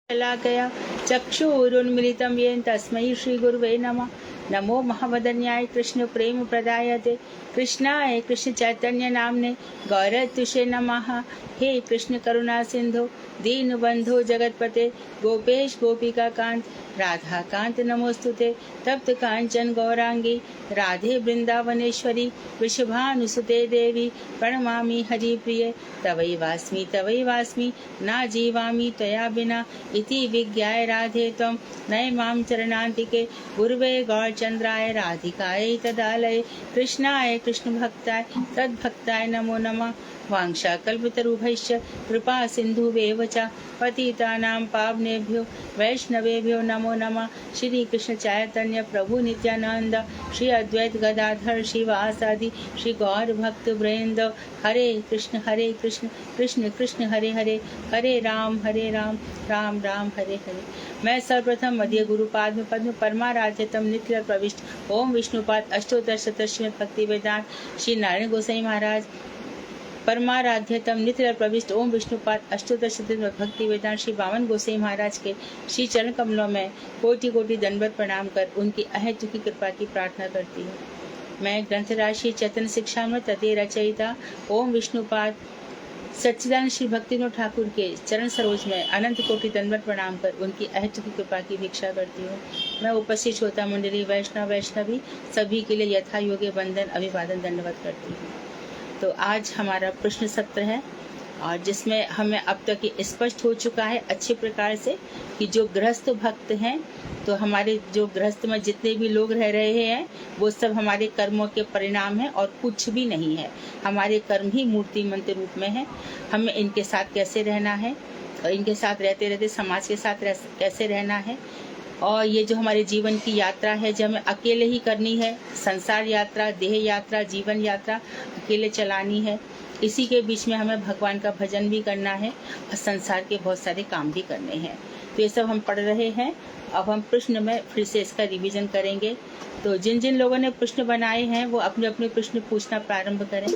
शलाकया चक्षुरुन्मिलितं येन तस्मै श्रीगुरुवे नमः। नमो महावदन्याय कृष्ण प्रेम प्रदायते कृष्णाय कृष्ण चैतन्य नामने गौरतुषे नमः। हे कृष्ण करुणा सिंधु दीनबंधु जगतपते गोपेश गोपिका कांत राधा कांत नमोस्तुते। तप्त कांचन गौरांगी राधे वृंदावनेश्वरी वृषभानुसुते देवी प्रणमामि हरिप्रिये। तवैवास्मि ना जीवामि त्वया बिना इति विज्ञाय राधे त्वं नयमां चरणान्तिके। गुरुवे गौरचन्द्राय राधिकायै तदालये कृष्णाय कृष्णभक्ताय तद्भक्ताय नमो नमः। वाञ्छाकल्पतरुभ्यश्च कृपा सिन्धुवेव च पतितानां पावनेभ्यो वैष्णवेभ्यो नमो नमः। श्री कृष्ण चैतन्य प्रभु नित्यानंद श्री अद्वैत गदाधर श्रीवासादि श्री गौर भक्त वृंद। हरे कृष्ण कृष्ण कृष्ण हरे हरे, हरे राम राम राम हरे हरे। मैं सर्वप्रथम मध्य गुरुपाद में पद्म परमाराध्यतम नित्य प्रविष्ट ओम विष्णुपाद अष्टोत्तर शतश्रीमद भक्ति वेदांत श्री नारायण गोसाई महाराज परमाराध्यतम नित्य प्रविष्ट ओम विष्णुपाद अष्टोत्तर शतश्रीमद भक्ति वेदांत श्री बामन गोसाई महाराज के श्री चरण कमलों में कोटि कोटि दंडवत प्रणाम कर उनकी अहेतु की कृपा की प्रार्थना करती हूँ। मैं ग्रंथराज श्री चैतन्य शिक्षामृत तृतीय रचयिता ओम विष्णुपाद सच्चिदानंद श्री भक्तिविनोद ठाकुर के चरण सरोज में अनंत कोटि दंडवत प्रणाम कर उनकी अहेतु की कृपा की भिक्षा करती हूँ। मैं उपस्थित श्रोता मंडली वैष्णवी सभी के लिए यथा योग्य वंदन अभिवादन दंडवत करती हूँ। तो आज हमारा प्रश्न सत्र है और जिसमें हमें अब तक ये स्पष्ट हो चुका है अच्छे प्रकार से कि जो गृहस्थ भक्त हैं, तो हमारे जो गृहस्थ में जितने भी लोग रह रहे हैं वो सब हमारे कर्मों के परिणाम हैं और कुछ भी नहीं है। हमारे कर्म ही मूर्तिमंत रूप में है। हमें इनके साथ कैसे रहना है और इनके साथ रहते रहते समाज के साथ कैसे रहना है। और ये जो हमारे जीवन की यात्रा है जो हमें अकेले ही करनी है, संसार यात्रा, देह यात्रा, जीवन यात्रा अकेले चलानी है। इसी के बीच में हमें भगवान का भजन भी करना है और संसार के बहुत सारे काम भी करने हैं। तो ये सब हम पढ़ रहे हैं। अब हम प्रश्न में फिर से इसका रिवीजन करेंगे। तो जिन जिन लोगों ने प्रश्न बनाए हैं वो अपने अपने प्रश्न पूछना प्रारंभ करें।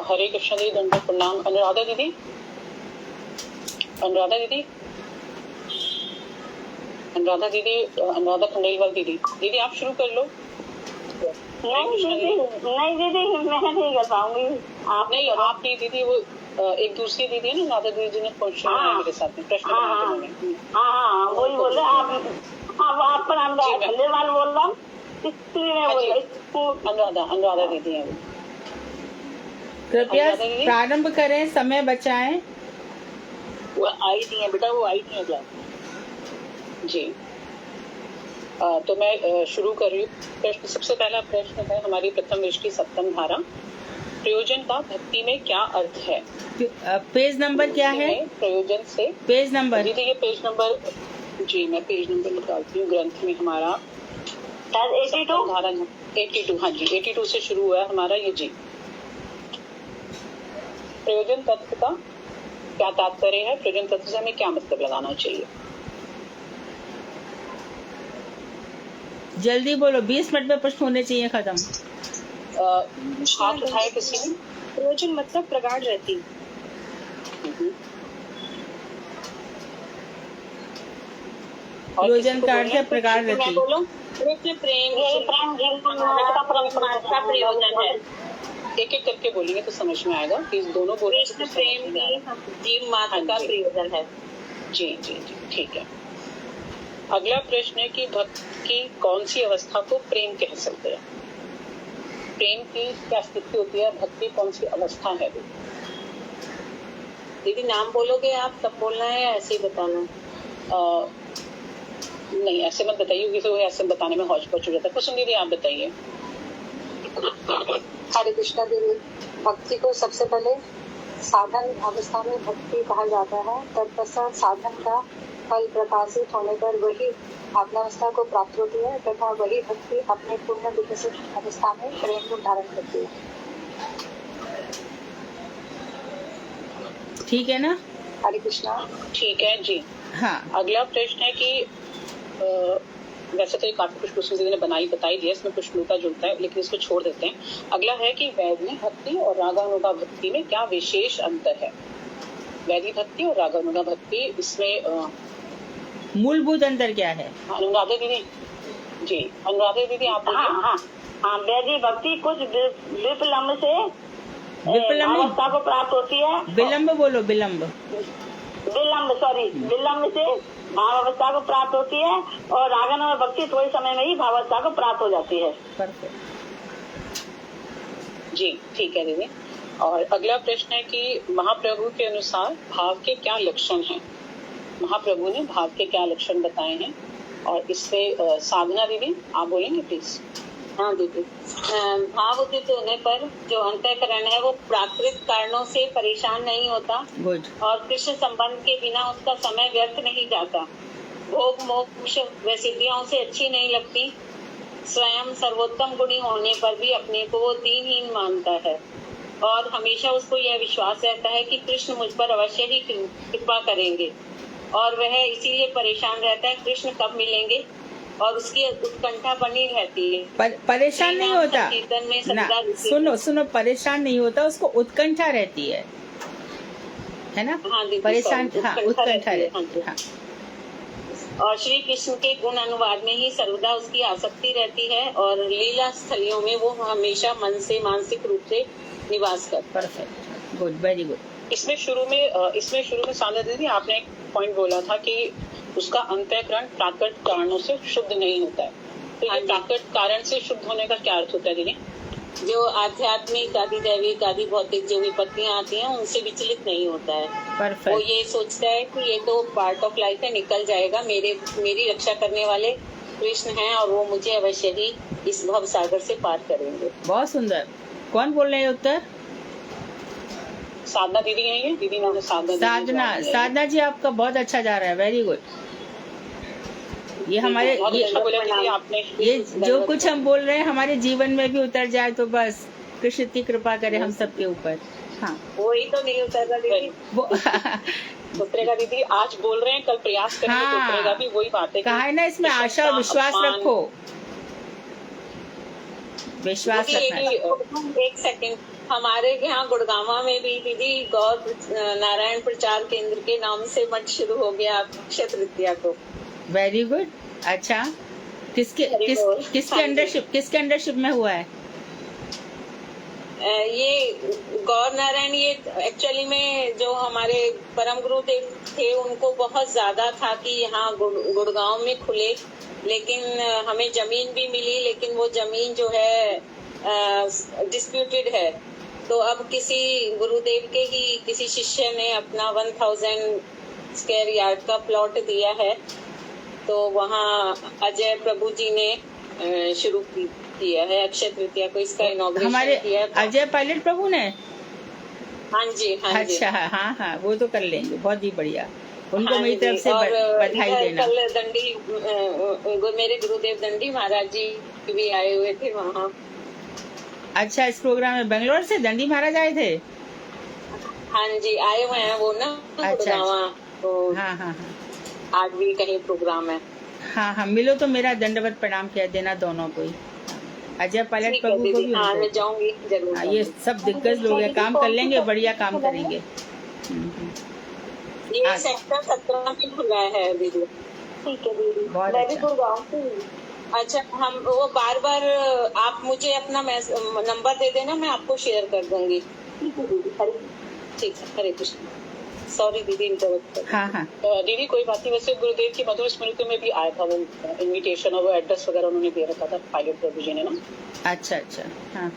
हरे कृष्ण जी, दंडवत प्रणाम। अनुराधा दीदी अनुराधा खंडेलवाल दीदी आप शुरू कर लो। नहीं दीदी मैं नहीं कर पाऊंगी। आप नहीं दीदी, वो एक दूसरी दीदी है ना, अनुराधा दीदी जी ने क्वेश्चन बनाया मेरे साथ में, प्रश्न हाँ वही बोले आप पर अनुराधा खंडेलवाल बोल रहा हूँ, इसलिए मैं बोल रही। अनुराधा दीदी है। कृपया प्रारंभ करें, समय बचाएं। वो आई नहीं है बेटा, वो आई नहीं है क्लास जी। तो मैं शुरू कर रही हूँ। सबसे पहला प्रश्न है हमारी प्रथम दृष्टि सप्तम धारा, प्रयोजन का भक्ति में क्या अर्थ है। पेज नंबर क्या है? प्रयोजन से पेज नंबर दीदी, ये पेज नंबर जी, मैं पेज नंबर निकालती हूँ। ग्रंथ में हमारा 82 धारा 82, हाँ जी 82 से शुरू हुआ है हमारा ये जी। प्रयोजन तत्व का क्या तात्पर्य है, प्रयोजन तत्व से हमें क्या मतलब लगाना चाहिए। जल्दी बोलो, 20 मिनट में प्रश्न होने चाहिए खत्म। हाथ उठाए किसी ने। प्रयोजन मतलब प्रगाढ़ रहती। प्रयोजन का अर्थ है प्रगाढ़ रहती। प्रेम का प्रयोजन है। एक एक करके बोलेंगे तो समझ में आएगा कि दोनों बोले तो प्रेम जीव मात्र का प्रयोजन है। जी जी जी ठीक है। अगला प्रश्न है कि भक्त की कौन सी अवस्था को प्रेम कह सकते हैं। प्रेम की क्या स्थिति होती है, भक्ति कौन सी अवस्था है। दीदी नाम बोलोगे आप, तब बोलना है या ऐसे ही बताना? नहीं ऐसे मत बताइए क्योंकि वो ऐसे बताने में हौच पौच हो जाता है। कुछ दीदी आप बताइए। हरे कृष्णा दीदी, भक्ति को सबसे पहले साधन अवस्था में भक्ति कहा जाता है। तत्पश्चात साधन का फल प्रकाशित होने पर वही भावनावस्था को प्राप्त होती है तथा वही भक्ति अपने पूर्ण विकसित अवस्था में प्रेम रूप धारण करती है। ठीक है ना? हरे कृष्णा। ठीक है जी। हाँ। अगला प्रश्न है कि वैसे तो ये काफी कुछ कुसुम दीदी ने बताई दिया, इसमें कुछ मिलता जुलता है, लेकिन इसको छोड़ देते हैं। अगला है कि वैदिक भक्ति और रागानुगा भक्ति में क्या विशेष अंतर है। वैदिक भक्ति और रागानुगा भक्ति, इसमें मूलभूत अंतर क्या है? अनुराधा दीदी जी, अनुराधा दीदी आप बोलिए। हाँ, वैदिक भक्ति कुछ विलंब से विलंब अवस्था को प्राप्त होती है। विलंब बोलो, विलंब विलंब से भावावस्था को प्राप्त होती है, और रागन और भक्ति थोड़े समय में ही भावावस्था को प्राप्त हो जाती है। परफेक्ट जी, ठीक है दीदी। और अगला प्रश्न है कि महाप्रभु के अनुसार भाव के क्या लक्षण हैं। महाप्रभु ने भाव के क्या लक्षण बताए हैं, और इससे साधना दीदी आप बोलेंगे प्लीज। हाँ दीदी, भाव उदित होने पर जो अंतःकरण है वो प्राकृतिक कारणों से परेशान नहीं होता, गुड। और कृष्ण संबंध के बिना उसका समय व्यर्थ नहीं जाता। भोग मोक्ष व सिद्धियों से अच्छी नहीं लगती। स्वयं सर्वोत्तम गुणी होने पर भी अपने को वो दीनहीन मानता है, और हमेशा उसको यह विश्वास रहता है कि कृष्ण मुझ पर अवश्य ही कृपा करेंगे, और वह इसीलिए परेशान रहता है कृष्ण कब मिलेंगे, और उसकी उत्कंठा बनी रहती है। परेशान नहीं होता कीर्तन में ना, सुनो, परेशान नहीं होता, उसको उत्कंठा रहती है ना। हाँ दीदी, परेशान, हाँ, उत्कंठा रहती है। हाँ। और श्री कृष्ण के गुण अनुवाद में ही सर्वदा उसकी आसक्ति रहती है, और लीला स्थलियों में वो हमेशा मन से मानसिक रूप से निवास करता है। Perfect, good, very good. इसमें शुरू में साधना दीदी आपने एक पॉइंट बोला था कि उसका अंतःकरण प्राकृत कारणों से शुद्ध नहीं होता है। तो ये प्राकृत कारण से शुद्ध होने का क्या अर्थ होता है दीदी? जो आध्यात्मिक आदि दैविक आदि भौतिक जो विपत्तियां आती हैं उनसे विचलित नहीं होता है। परफेक्ट। वो ये सोचता है कि ये तो पार्ट ऑफ लाइफ है, निकल जाएगा, मेरी रक्षा करने वाले कृष्ण हैं, और वो मुझे अवश्य ही इस भव सागर से पार करेंगे। बहुत सुंदर। कौन बोल रहे हैं उत्तर? साधना दीदी है ये, दीदी ने साधना जी, आपका बहुत अच्छा जा रहा है, वेरी गुड। ये हमारे ये जो कुछ हम बोल रहे हैं हमारे जीवन में भी उतर जाए तो बस कृष्ण की कृपा करे हम सबके ऊपर। हाँ, वही तो नहीं उतर रहा दीदी। उतरेगा दीदी, आज बोल रहे हैं कल प्रयास करेंगे तो उतरेगा भी। वही बात है, कहा है ना, इसमें आशा और विश्वास रखो, विश्वास रखना। एक सेकंड, हमारे यहाँ गुड़गावा में भी दीदी गौर नारायण प्रचार केंद्र के नाम से मठ शुरू हो गया अक्षय तृतीया को। Very good. अच्छा, किसके अंडरशिप में हुआ है? ये गौर नारायण, ये एक्चुअली में जो हमारे परम गुरुदेव थे उनको बहुत ज्यादा था कि यहाँ गुड़गांव में खुले, लेकिन हमें जमीन भी मिली, लेकिन वो जमीन जो है डिस्प्यूटेड है। तो अब किसी गुरुदेव के ही किसी शिष्य ने अपना 1000 स्क्वायर यार्ड का प्लॉट दिया है, तो वहाँ अजय प्रभु जी ने शुरू किया है अक्षय तृतीया को, इसका इनॉग्रेशन किया है। अजय पायलट प्रभु ने? हाँ जी, हाँ जी। अच्छा, हाँ, वो तो कर लेंगे, बहुत ही बढ़िया। उनको मेरी तरफ से बधाई देना। कल दंडी मेरे गुरुदेव दंडी महाराज जी भी आए हुए थे वहाँ। अच्छा, इस प्रोग्राम में बेंगलोर से दंडी महाराज आए थे? हाँ जी, आए हुए हैं वो ना। अच्छा। तो हाँ, आज भी कहीं प्रोग्राम है। हाँ, मिलो तो मेरा दंडवत प्रणाम किया देना दोनों को ही, अजय पायलट प्रभु को भी। हाँ, मैं जाऊंगी जरूर। ये सब दिग्गज लोग हैं, काम कर लेंगे, बढ़िया काम करेंगे। ये सेक्टर 17 में खुला है दीदी। ठीक है दीदी, बहुत मैं भी अच्छा। गुड़गांव से। अच्छा, हम वो बार आप मुझे अपना नंबर दे देना, मैं आपको शेयर कर दूंगी। ठीक है, हरे कृष्ण। सॉरी दीदी, इंटरप्ट। हाँ। दीदी कोई बात नहीं, वैसे गुरुदेव की मधुर स्मृति में भी आया था वो इनविटेशन, और वो एड्रेस वगैरह उन्होंने दे रखा था पायलट प्रभु जी ने ना। अच्छा, हाँ।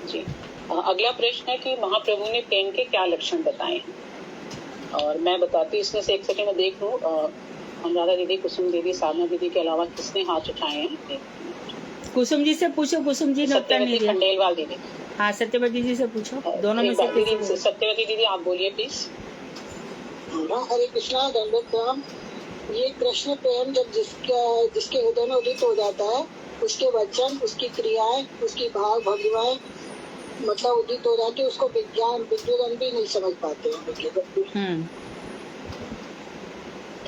जी, अगला प्रश्न है कि महाप्रभु ने प्रेम के क्या लक्षण बताए हैं, और मैं बताती हूँ इसमें से। एक सेकंड में देख लूँ, अनुराधा दीदी, कुसुम दीदी, साधना दीदी के अलावा किसने हाथ उठाए हैं? कुसुम जी से पूछो, कुसुम जी ने उत्तर नहीं दिया। खंडेलवाल दीदी। हाँ, सत्यवती जी से पूछो, दोनों में से किसी। सत्यवती दीदी आप बोलिए प्लीज। हरे कृष्णा, दंडवत प्रणाम। ये कृष्ण प्रेम जब जिसके हृदय में उदित हो जाता है, उसके वचन, उसकी क्रियाएं, उसकी भाव भंगिमाएं मतलब उदित हो जाती है, उसको विज्ञान विद्युजन भी नहीं समझ पाते हैं।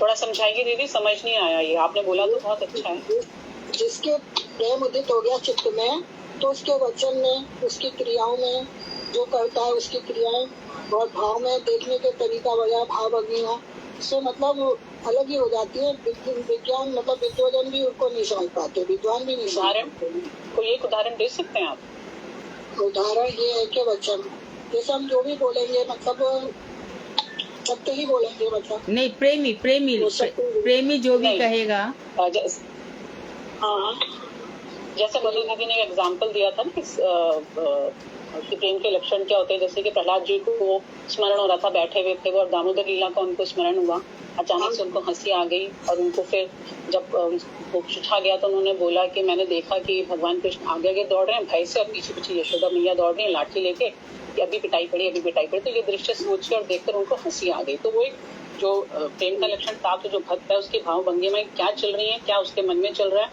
थोड़ा समझाइए दीदी, समझ नहीं आया ये, आपने बोला तो बहुत अच्छा है। जिसके प्रेम उदित हो गया चित्त में, तो उसके वचन में, उसकी क्रियाओं में, जो करता है उसकी क्रियाएं और भाव में देखने के तरीका वगैरह, भाव अग्नियां, इससे मतलब अलग ही हो जाती है। विज्ञान मतलब विद्वान भी उनको नहीं समझ पाते, विद्वान भी नहीं समझ उदाहरण, पाते। कोई एक उदाहरण दे सकते हैं आप? उदाहरण ये है कि वचन, जैसे हम जो भी बोलेंगे मतलब सत्य ही बोलेंगे, मतलब नहीं, प्रेमी प्रेमी प्रेमी जो भी नहीं। कहेगा। हाँ, जैसे मधु दीदी ने एग्जाम्पल दिया था ना कि प्रेम के लक्षण क्या होते हैं, जैसे कि प्रहलाद जी को स्मरण हो रहा था, बैठे हुए थे वो, और दामोदर लीला का उनको स्मरण हुआ, अचानक से उनको हंसी आ गई, और उनको फिर जब वो पूछा गया तो उन्होंने बोला कि मैंने देखा कि भगवान कृष्ण आगे आगे दौड़ रहे हैं भय से, और पीछे पीछे यशोदा मैया दौड़ रही है लाठी लेके, कि अभी पिटाई पड़ी, अभी पिटाई पड़ी। तो ये दृश्य सोच के और देखकर उनको हंसी आ गई। तो वो एक जो प्रेम का लक्षण था, तो जो भक्त है उसकी भाव भंगी में क्या चल रही है, क्या उसके मन में चल रहा है,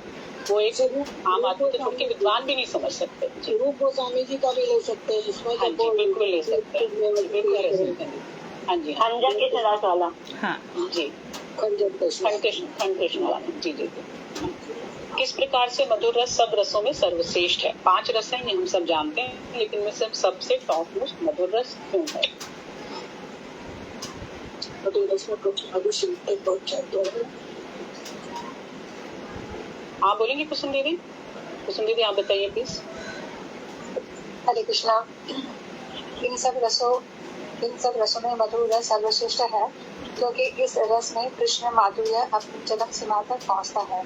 वो एक आम आदमी तो छोड़ के विद्वान भी नहीं समझ सकते। रूप गोस्वामी जी का भी ले सकते हैं, जिसमें हाँ जी, बिल्कुल ले सकते हैं, बिल्कुल ले सकते हैं। हाँ जी, हाँ खंजर के सदास वाला। हाँ जी, खंड कृष्ण वाला। जी जी। किस प्रकार से मधुर रस सब रसों में सर्वश्रेष्ठ है? 5 रस हैं, ये हम सब जानते हैं, लेकिन में सबसे टॉप मोस्ट मधुर रस क्यों है? मधुर रस में कुछ अभिषेक तक पहुंच जाते हैं। आप बोलेंगे कुसुम दीदी? कुसुम दीदी आप बताइए प्लीज। हरे कृष्णा। इन सब रसों में मधुर रस सर्वश्रेष्ठ है, क्योंकि इस रस में कृष्ण माधुर्य अपनी चरम सीमा तक पहुंचता है।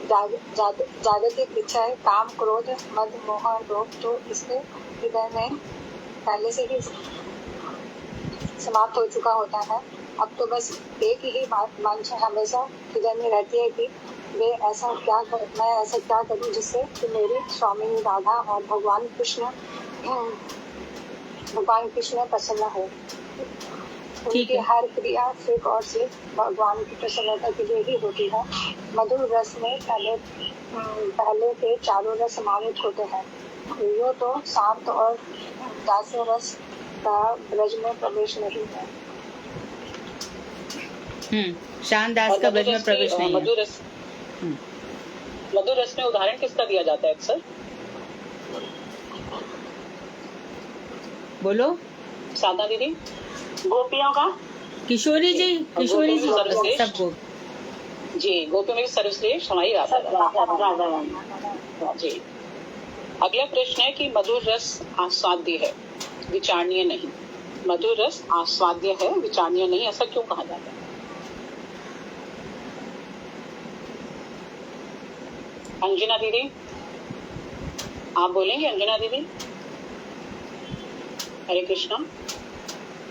जागतिक इच्छाएं, काम, क्रोध, मद, मोह, लोभ तो इसके हृदय में पहले से ही समाप्त हो चुका होता है। अब तो बस एक ही वांछा हमेशा हृदय में रहती है कि मैं ऐसा क्या करूं जिससे कि मेरी स्वामी राधा और भगवान कृष्ण प्रसन्न हो। उनकी हर क्रिया सिर्फ और सिर्फ भगवान की प्रसन्नता के लिए ही होती है। मधुर रस में पहले के चारों रस समावित होते हैं। यो तो शांत और दास्य रस का ब्रज में प्रवेश नहीं है। शांत दास का ब्रज में प्रवेश नहीं है। मधुर रस में उदाहरण किसका दिया जाता है अक्सर? बोलो साधना दीदी। गोपियों का। किशोरी जी सबको। जी, गोपियों में सर्वश्रेष्ठ हमारी राधा जी। अगला प्रश्न है कि मधुर रस आस्वाद्य है, विचारणीय नहीं। मधुर रस आस्वाद्य है, विचारणीय नहीं, ऐसा क्यों कहा जाता है? अंजना दीदी आप बोलेंगे? अंजना दीदी। हरे कृष्णा।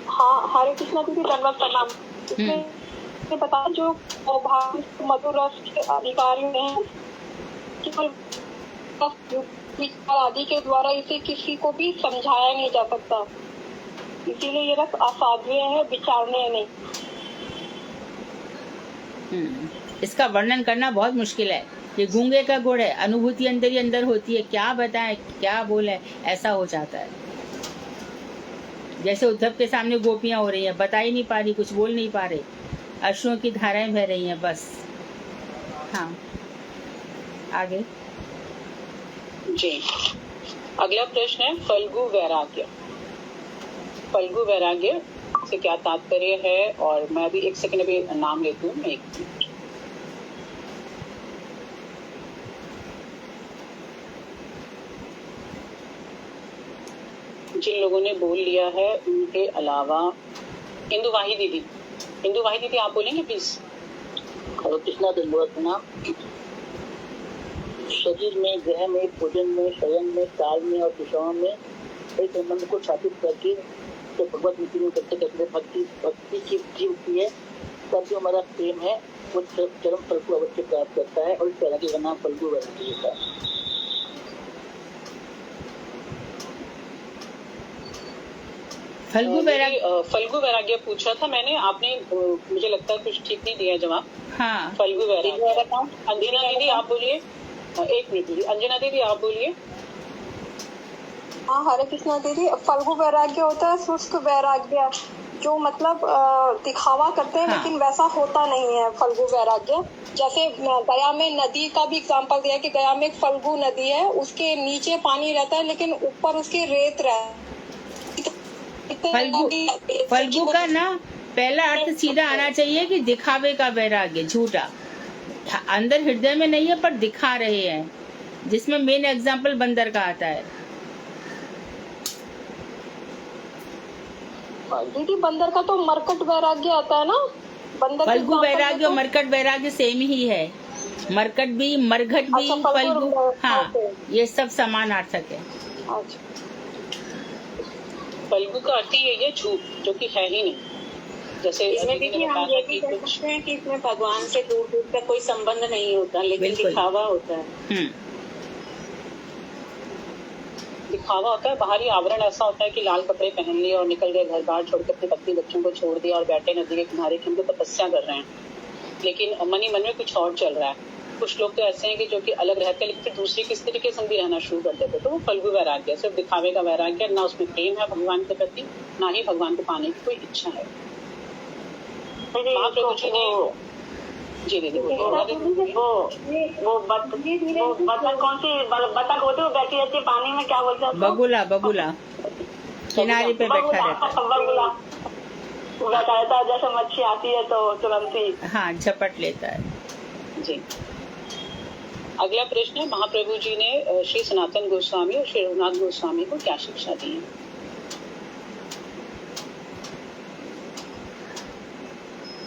हाँ, हरे कृष्णा दीदी, धन्यवाद प्रणाम। इसमें बताया जो भाव मधुर रस के अधिकारी हैं, केवल विचार आदि के द्वारा इसे किसी को भी समझाया नहीं जा सकता, इसीलिए ये रस असाध्य है, विचारणीय नहीं। इसका वर्णन करना बहुत मुश्किल है। ये गूंगे का गुड़ है, अनुभूति अंदर ही अंदर होती है, क्या बताएं क्या बोले, ऐसा हो जाता है। जैसे उद्धव के सामने गोपियां हो रही हैं, बता ही नहीं पा रही, कुछ बोल नहीं पा रहे, अश्रुओं की धाराएं बह रही हैं बस। हाँ, आगे जी। अगला प्रश्न है फल्गु वैराग्य। फल्गु वैराग्य से क्या तात्पर्य है? और मैं अभी 1 सेकंड अभी नाम लेती हूँ। जिन लोगों ने बोल लिया है उनके अलावा इंदुवाही दीदी आप बोलेंगे प्लीज। कृष्णा दंडवत। शरीर में, ग्रह में, भोजन में, शयन में, काल में और दिशाओं में कई संबंध को स्थापित करके तो भगवत नीति में करते करते भक्ति की होती है, तब जो हमारा प्रेम है वो चरम फल को अवश्य प्राप्त करता है, और इस वैराग्य का नाम फल्गु वैराग्य होता है। फल्गु वैराग्य पूछा था मैंने, आपने मुझे लगता है कुछ ठीक नहीं दिया जवाब। हाँ, फल्गु वैराग्य। अंजना दीदी आप बोलिए। 1 मिनट दीदी। अंजना दीदी आप बोलिए। हाँ, हरे कृष्णा दीदी, फल्गु वैराग्य होता है शुष्क वैराग्य, जो मतलब दिखावा करते हैं, हाँ। लेकिन वैसा होता नहीं है फल्गु वैराग्य। जैसे गया में नदी का भी एग्जांपल दिया कि गया में एक फल्गु नदी है, उसके नीचे पानी रहता है लेकिन ऊपर उसके रेत फल्गु का ना पहला अर्थ सीधा आना चाहिए कि दिखावे का वैराग्य, झूठा, अंदर हृदय में नहीं है पर दिखा रहे हैं, जिसमें मेन एग्जाम्पल बंदर का आता है। दीदी बंदर का तो मरकट वैराग्य आता है ना, बंदर फल्गु वैराग्य और मरकट वैराग्य सेम ही है। मरकट भी, मरघट भी, अच्छा, फल्गु, हाँ, ये सब समान अर्थक है। अच्छा, फल्गु का अर्थ ही है झूठ, जो कि है ही नहीं। जैसे इसमें देखिए हम ये भी कह सकते हैं कि इसमें भगवान से दूर दूर तक कोई संबंध नहीं होता, लेकिन दिखावा होता है। दिखावा होता है, बाहरी आवरण ऐसा होता है कि लाल कपड़े पहन लिए और निकल गए, घर बार छोड़ के अपने पत्नी बच्चों को छोड़ दिया और बैठे नदी के किनारे की उनको तपस्या कर रहे हैं, लेकिन मन ही मन में कुछ और चल रहा है। कुछ लोग तो ऐसे हैं कि जो कि अलग रहते हैं लेकिन फिर दूसरी किस तरीके से भी रहना शुरू कर देते, तो वो फल्गु वैराग्य, सिर्फ दिखावे का वैराग्य, ना उसमें प्रेम है भगवान के प्रति, ना ही भगवान को पाने की कोई इच्छा है। महाप्रभु जी ने जी दीदी वो बतख कौन सी बतख होती है, वो बैठी रहती है पानी में, क्या बोलते हैं? बगुला, बगुला किनारे पे बैठा रहता है। बगुला वो बैठा रहता है, जैसे मच्छी आती है तो तुरंत ही हाँ, झपट लेता है। जी। अगला प्रश्न है, महाप्रभु जी ने श्री सनातन गोस्वामी और श्री रघुनाथ गोस्वामी को क्या शिक्षा दी है?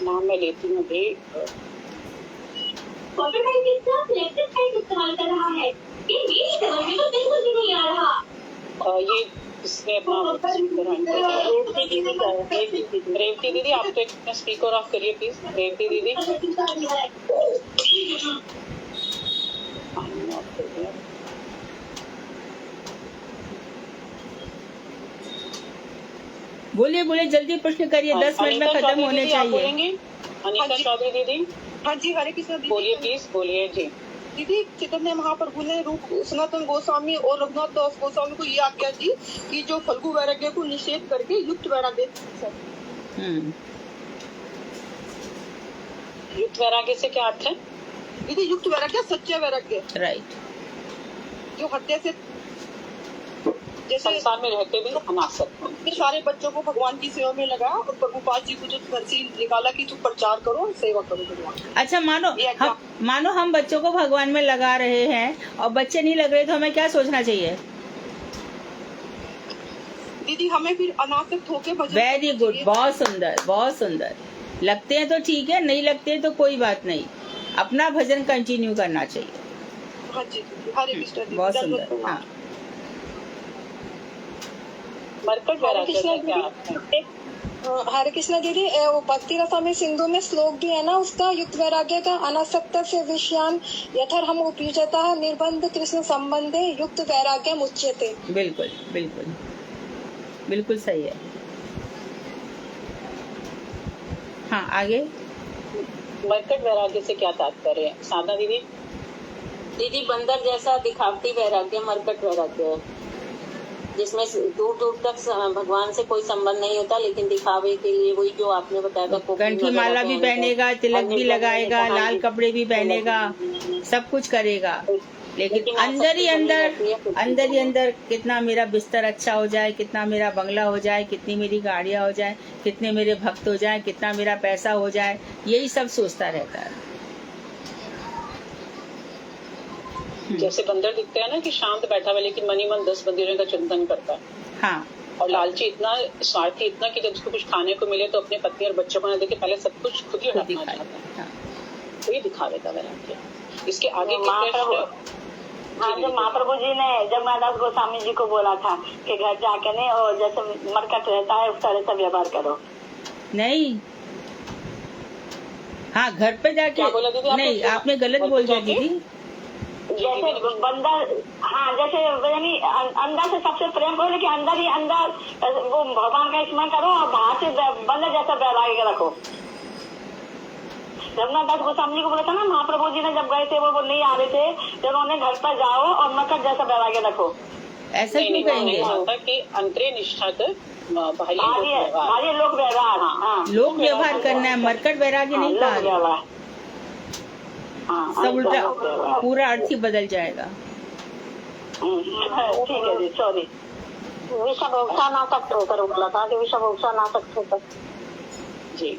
नाम मैं लेती हूँ अभी। इस्तेमाल कर रहा है, ये समझ में तो बिल्कुल भी नहीं आ रहा। ये इसने अपना रेवती दीदी, आप तो एक स्पीकर ऑफ करिए प्लीज। रेवती दीदी, बोलिए बोलिए, जल्दी प्रश्न करिए, 10 मिनट में खत्म होने चाहिए। अनीता चौधरी दीदी, हाँ जी, हरे कृष्ण दीदी। बोलिए प्लीज, बोलिए जी। दीदी, चैतन्य महाप्रभु ने रूप सनातन गोस्वामी और रघुनाथ दास गोस्वामी को ये आज्ञा दी कि जो फल्गु वैराग्य को निषेध करके युक्त वैराग्य। युक्त वैराग्य से क्या अर्थ है? दीदी, युक्त वैराग्य सच्चा वैराग्य, राइट, जो हत्या से, जैसे संसार में रहते भी हम आ सकते हैं। फिर सारे बच्चों को भगवान की सेवा में लगा और प्रभुपाद जी को जो घर से निकाला कि तुम प्रचार करो, सेवा करो भगवान। अच्छा, मानो हम बच्चों को भगवान में लगा रहे हैं और बच्चे नहीं लग रहे, तो हमें क्या सोचना चाहिए? दीदी, हमें फिर अनासक्त होके भजन। वेरी गुड, बहुत सुंदर, बहुत सुंदर। लगते हैं तो ठीक है, नहीं लगते हैं तो कोई बात नहीं, अपना भजन कंटिन्यू करना चाहिए। हाँ जी, हरे कृष्ण दीदी, बहुत सुंदर। हाँ, मरकट वैराग्य से क्या अर्थ है? हरे कृष्ण दीदी, वो भक्ति रसामृत सिंधु में श्लोक भी है ना उसका, युक्त वैराग्य का, अनासक्त से विषयान यथार्हम उपयुज्यता निर्बंध कृष्ण संबंधे युक्त वैराग्य मुच्यते। बिल्कुल बिल्कुल बिल्कुल सही है। हाँ, आगे। मरकट वैराग्य से क्या तात्पर्य है साधना दीदी? दीदी, बंदर जैसा दिखावटी वैराग्य मरकट वैराग्य है, जिसमें दूर दूर तक भगवान से कोई संबंध नहीं होता, लेकिन दिखावे के लिए वही जो आपने बताया था, कंठी माला भी पहनेगा, तिलक भी लगाएगा, लाल कपड़े भी पहनेगा, सब कुछ करेगा, लेकिन अंदर ही अंदर कितना मेरा बिस्तर अच्छा हो जाए, कितना मेरा बंगला हो जाए, कितनी मेरी गाड़ियां हो जाए, कितने मेरे भक्त हो जाए, कितना मेरा पैसा हो जाए, यही सब सोचता रहता है। जैसे बंदर दिखते हैं ना कि शांत बैठा हुआ, लेकिन मन ही मन 10 मंदिरों का चिंतन करता है। हाँ, और लालची इतना, स्वार्थी इतना कि जब उसको कुछ खाने को मिले तो अपने पत्नी और बच्चों को ना देखे, पहले सब कुछ खुद ही हड़पना चाहता है। हाँ। तो ये दिखावे का वैराग्य। इसके आगे के प्रश्न। हाँ, जब महाप्रभु जी ने जगन्नाथ गोस्वामी जी को बोला था कि घर जाके नहीं, और जैसे मरकट रहता है उस तरह से व्यवहार करो। नहीं, हाँ, घर पे जाके नहीं, आपने गलत बोल दिया दीदी। जैसे बंदर, हाँ, जैसे यानी अंदर से सबसे प्रेम करो, लेकिन अंदर ही अंदर वो भगवान का स्मरण करो और बाहर से बंदर जैसा वैराग्य रखो। रघुनाथ गोस्वामी को बोला था ना महाप्रभु जी ने, जब गए थे वो नहीं आ रहे थे, जब उन्होंने घर पर जाओ और मरकट जैसा वैराग्य रखो। ऐसा क्यों नहीं कहेंगे? होता कि अंतरे निष्ठा कर बाह्य लोक व्यवहार। बाह्य लोक व्यवहार। हाँ, लोक व्यवहार करना है, मरकट वैराग्य नहीं लोक कहा। व्यवहार। हाँ, सब उल्टा, लोक व्यवहार। पूरा अर्थ ही बदल जाएगा। ठीक है जी, सॉरी। विषभोक्ता नाशक होकर बोला था कि विषभोक्ता नाशक होकर। जी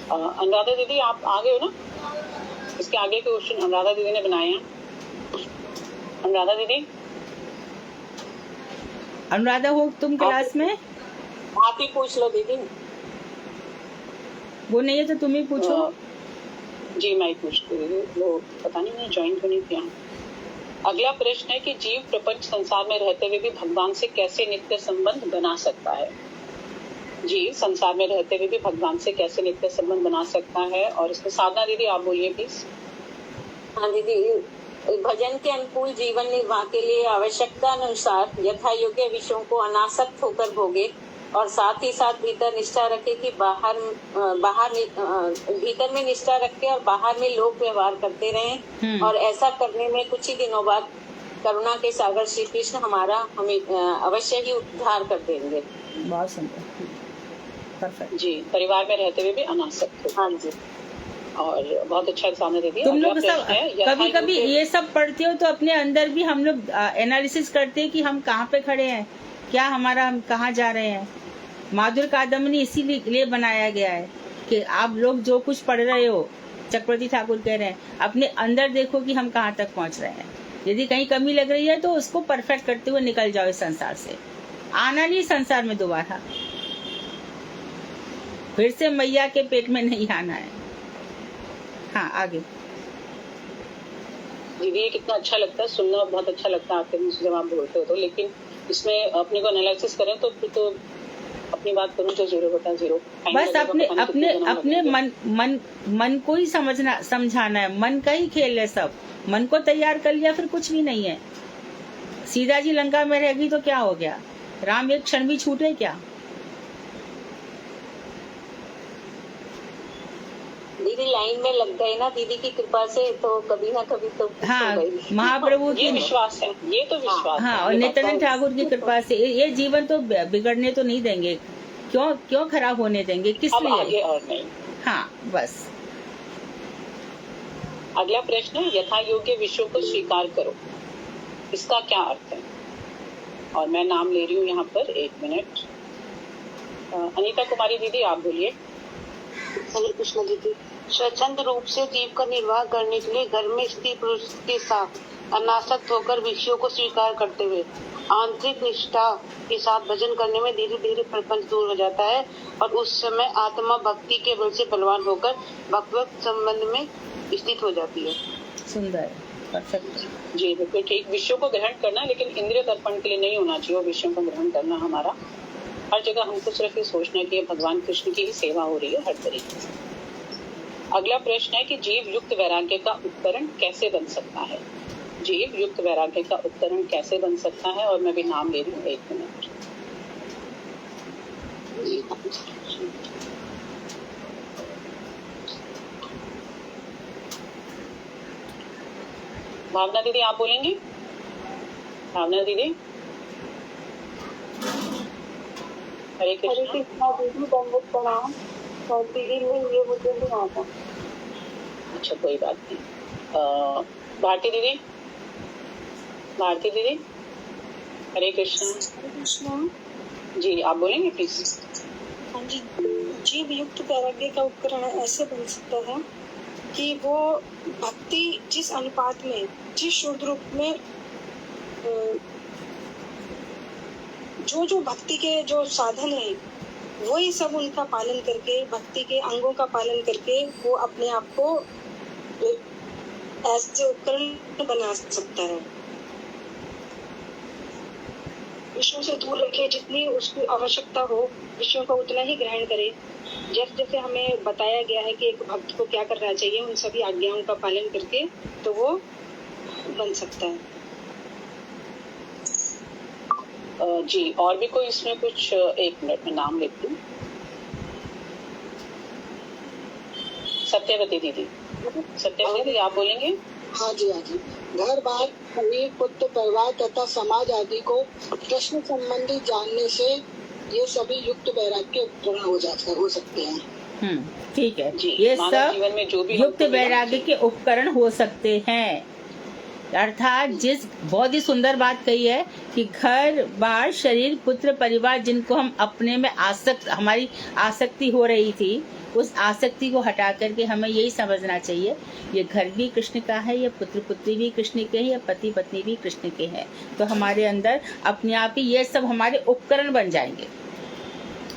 अनुराधा दीदी आप आ गए हो ना? इसके आगे के क्वेश्चन अनुराधा दीदी ने बनाए हैं। अनुराधा दीदी, अनुराधा हो तुम क्लास में? आप ही पूछ लो दीदी। वो नहीं है तो तुम ही पूछो। जी मैं ही पूछती हूँ, वो पता नहीं मैंने ज्वाइन क्यों नहीं किया। अगला प्रश्न है कि जीव प्रपंच संसार में रहते हुए भी भगवान से कैसे नित्य संबंध बना सकता है? जीव संसार में रहते हुए भी भगवान से कैसे नित्य संबंध बना सकता है, और इसमें साधना दीदी आप बोलिए प्लीज। हाँ दीदी, भजन के अनुकूल जीवन निर्वाह के लिए आवश्यकता अनुसार यथा योग्य विषयों को अनासक्त होकर भोगे, और साथ ही साथ भीतर निष्ठा रखे कि भीतर में निष्ठा रखे और बाहर में लोक व्यवहार करते रहें। और ऐसा करने में कुछ ही दिनों बाद करुणा के सागर श्री कृष्ण हमें अवश्य ही उद्धार कर देंगे। बहुत सुंदर, परफेक्ट। जी, परिवार में रहते हुए भी अनासक्त हो। हाँ जी, और बहुत अच्छा सामने दे दिया। तुम लोग सब कभी कभी ये सब पढ़ते हो तो अपने अंदर भी हम लोग एनालिसिस करते हैं कि हम कहाँ पे खड़े हैं, क्या हमारा, हम कहाँ जा रहे हैं। माधुर कादम्बनी इसीलिए बनाया गया है कि आप लोग जो कुछ पढ़ रहे हो, चक्रवर्ती ठाकुर कह रहे हैं, अपने अंदर देखो कि हम कहाँ तक पहुँच रहे हैं। यदि कहीं कमी लग रही है तो उसको परफेक्ट करते हुए निकल जाओ इस संसार से। आना नहीं संसार में दोबारा, फिर से मैया के पेट में नहीं आना है। हाँ आगे। दीदी ये कितना अच्छा लगता है सुनना, बहुत अच्छा लगता है आपके मुंह से जब आप बोलते हो तो। लेकिन इसमें अपने को एनालिसिस करें तो फिर तो अपनी बात करूं तो जीरो होता है, जीरो। बस अपने मन को ही समझाना है। मन का ही खेल है सब। मन को तैयार कर लिया फिर कुछ भी नहीं है। सीता जी लंका में रहेगी तो क्या हो गया? राम एक क्षण भी छूटे क्या? दीदी लाइन में लग गए ना दीदी की कृपा से, तो कभी ना कभी तो हाँ, महाप्रभु की विश्वास है, ये तो विश्वास। हाँ, और नित्यानंद ठाकुर की कृपा से ये जीवन तो बिगड़ने तो नहीं देंगे। क्यों खराब होने देंगे, किस लिए? आगे और नहीं। हाँ बस। अगला प्रश्न है, यथा योग्य विषयों को स्वीकार करो, इसका क्या अर्थ है? और मैं नाम ले रही हूँ यहाँ पर, 1 मिनट। अनीता कुमारी दीदी आप बोलिए। हरे कृष्ण दीदी। स्वच्छंद रूप से जीव का निर्वाह करने के लिए घर में स्त्री पुरुष के साथ अनासक्त होकर विषयों को स्वीकार करते हुए आंतरिक निष्ठा के साथ भजन करने में धीरे धीरे प्रपंच दूर हो जाता है, और उस समय आत्मा भक्ति के बल से बलवान होकर भगवत संबंध में स्थित हो जाती है। सुंदर, परफेक्ट। जी बिल्कुल ठीक। विषयों को ग्रहण करना, लेकिन इंद्रिय दर्पण के लिए नहीं होना चाहिए विषयों को ग्रहण करना। हमारा हर जगह हमको सिर्फ ये सोचना है कि भगवान कृष्ण की ही सेवा हो रही है हर तरीके से। अगला प्रश्न है कि जीव युक्त वैराग्य का उपकरण कैसे बन सकता है? जीव युक्त वैराग्य का उपकरण कैसे बन सकता है? और मैं भी नाम ले रही हूँ, 1 मिनट। भावना दीदी आप बोलेंगी? भावना दीदी। हरे कृष्णा दीदी, दंडवत प्रणाम। दीदी ये मुझे नहीं आता। अच्छा कोई बात नहीं। भारती दीदी, भारती दीदी। हरे कृष्णा। जी आप बोलेंगे प्लीज। हाँ जी, जीव युक्त वैराग्य का उपकरण ऐसे बन सकता है कि वो भक्ति जिस अनुपात में, जिस शुद्ध रूप में जो भक्ति के जो साधन है वही सब उनका पालन करके, भक्ति के अंगों का पालन करके वो अपने आप को ऐसे उपकरण बना सकता है। विषयों से दूर रखे, जितनी उसकी आवश्यकता हो विषयों को उतना ही ग्रहण करे। जैसे जैसे हमें बताया गया है कि एक भक्त को क्या करना चाहिए, उन सभी आज्ञाओं का पालन करके तो वो बन सकता है। जी और भी कोई इसमें कुछ? 1 मिनट में नाम लिखती हूँ। सत्यवती दीदी, सत्यवती दीदी आप बोलेंगे? हाँ जी। घर बार पत्नी पुत्र परिवार तथा समाज आदि को कृष्ण संबंधी जानने से ये सभी युक्त वैराग्य उपकरण हो सकते हैं। ठीक है, जी, ये मानव सब जीवन में जो भी युक्त हमको मिला, वैराग्य के उपकरण हो सकते हैं। अर्थात जिस बहुत ही सुंदर बात कही है कि घर बार शरीर पुत्र परिवार जिनको हम अपने में हमारी आसक्ति हो रही थी, उस आसक्ति को हटा करके हमें यही समझना चाहिए, ये घर भी कृष्ण का है, ये पुत्र पुत्री भी कृष्ण के हैं, ये पति पत्नी भी कृष्ण के हैं। तो हमारे अंदर अपने आप ही ये सब हमारे उपकरण बन जाएंगे,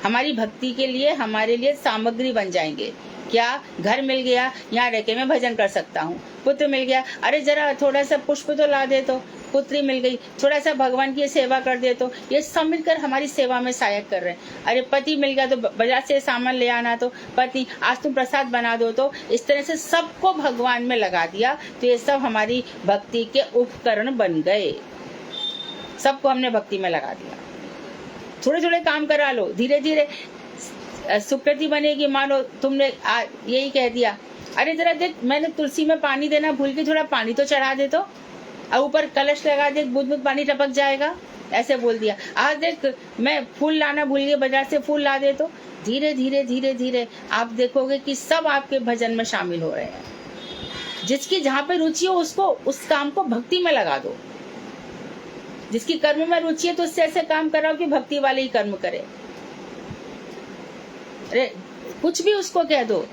हमारी भक्ति के लिए, हमारे लिए सामग्री बन जाएंगे। क्या घर मिल गया, यहाँ रह के मैं भजन कर सकता हूँ। पुत्र मिल गया, अरे जरा थोड़ा सा पुष्प तो ला दे, तो पुत्री मिल गई, थोड़ा सा भगवान की सेवा कर दे, तो ये सब मिलकर हमारी सेवा में सहायक कर रहे हैं। अरे पति मिल गया तो बाजार से सामान ले आना, तो पति आज तुम प्रसाद बना दो, तो इस तरह से सबको भगवान में लगा दिया, तो ये सब हमारी भक्ति के उपकरण बन गए। सबको हमने भक्ति में लगा दिया। थोड़े थोड़े काम करा लो, धीरे धीरे सुकृति बनेगी। मानो तुमने यही कह दिया, अरे जरा देख मैंने तुलसी में पानी देना भूल के, थोड़ा पानी तो चढ़ा दे, तो और ऊपर कलश लगा दे, बूंद बूंद पानी टपक जाएगा, ऐसे बोल दिया। आज देख मैं फूल लाना भूल गई, बाजार से फूल ला दे, तो धीरे धीरे धीरे धीरे आप देखोगे कि सब आपके भजन में शामिल हो रहे हैं। जिसकी जहाँ पे रुचि हो उसको उस काम को भक्ति में लगा दो। जिसकी कर्म में रुचि है तो उससे ऐसे काम कराओ कि भक्ति वाले ही कर्म करे। अरे कुछ भी उसको कह दो,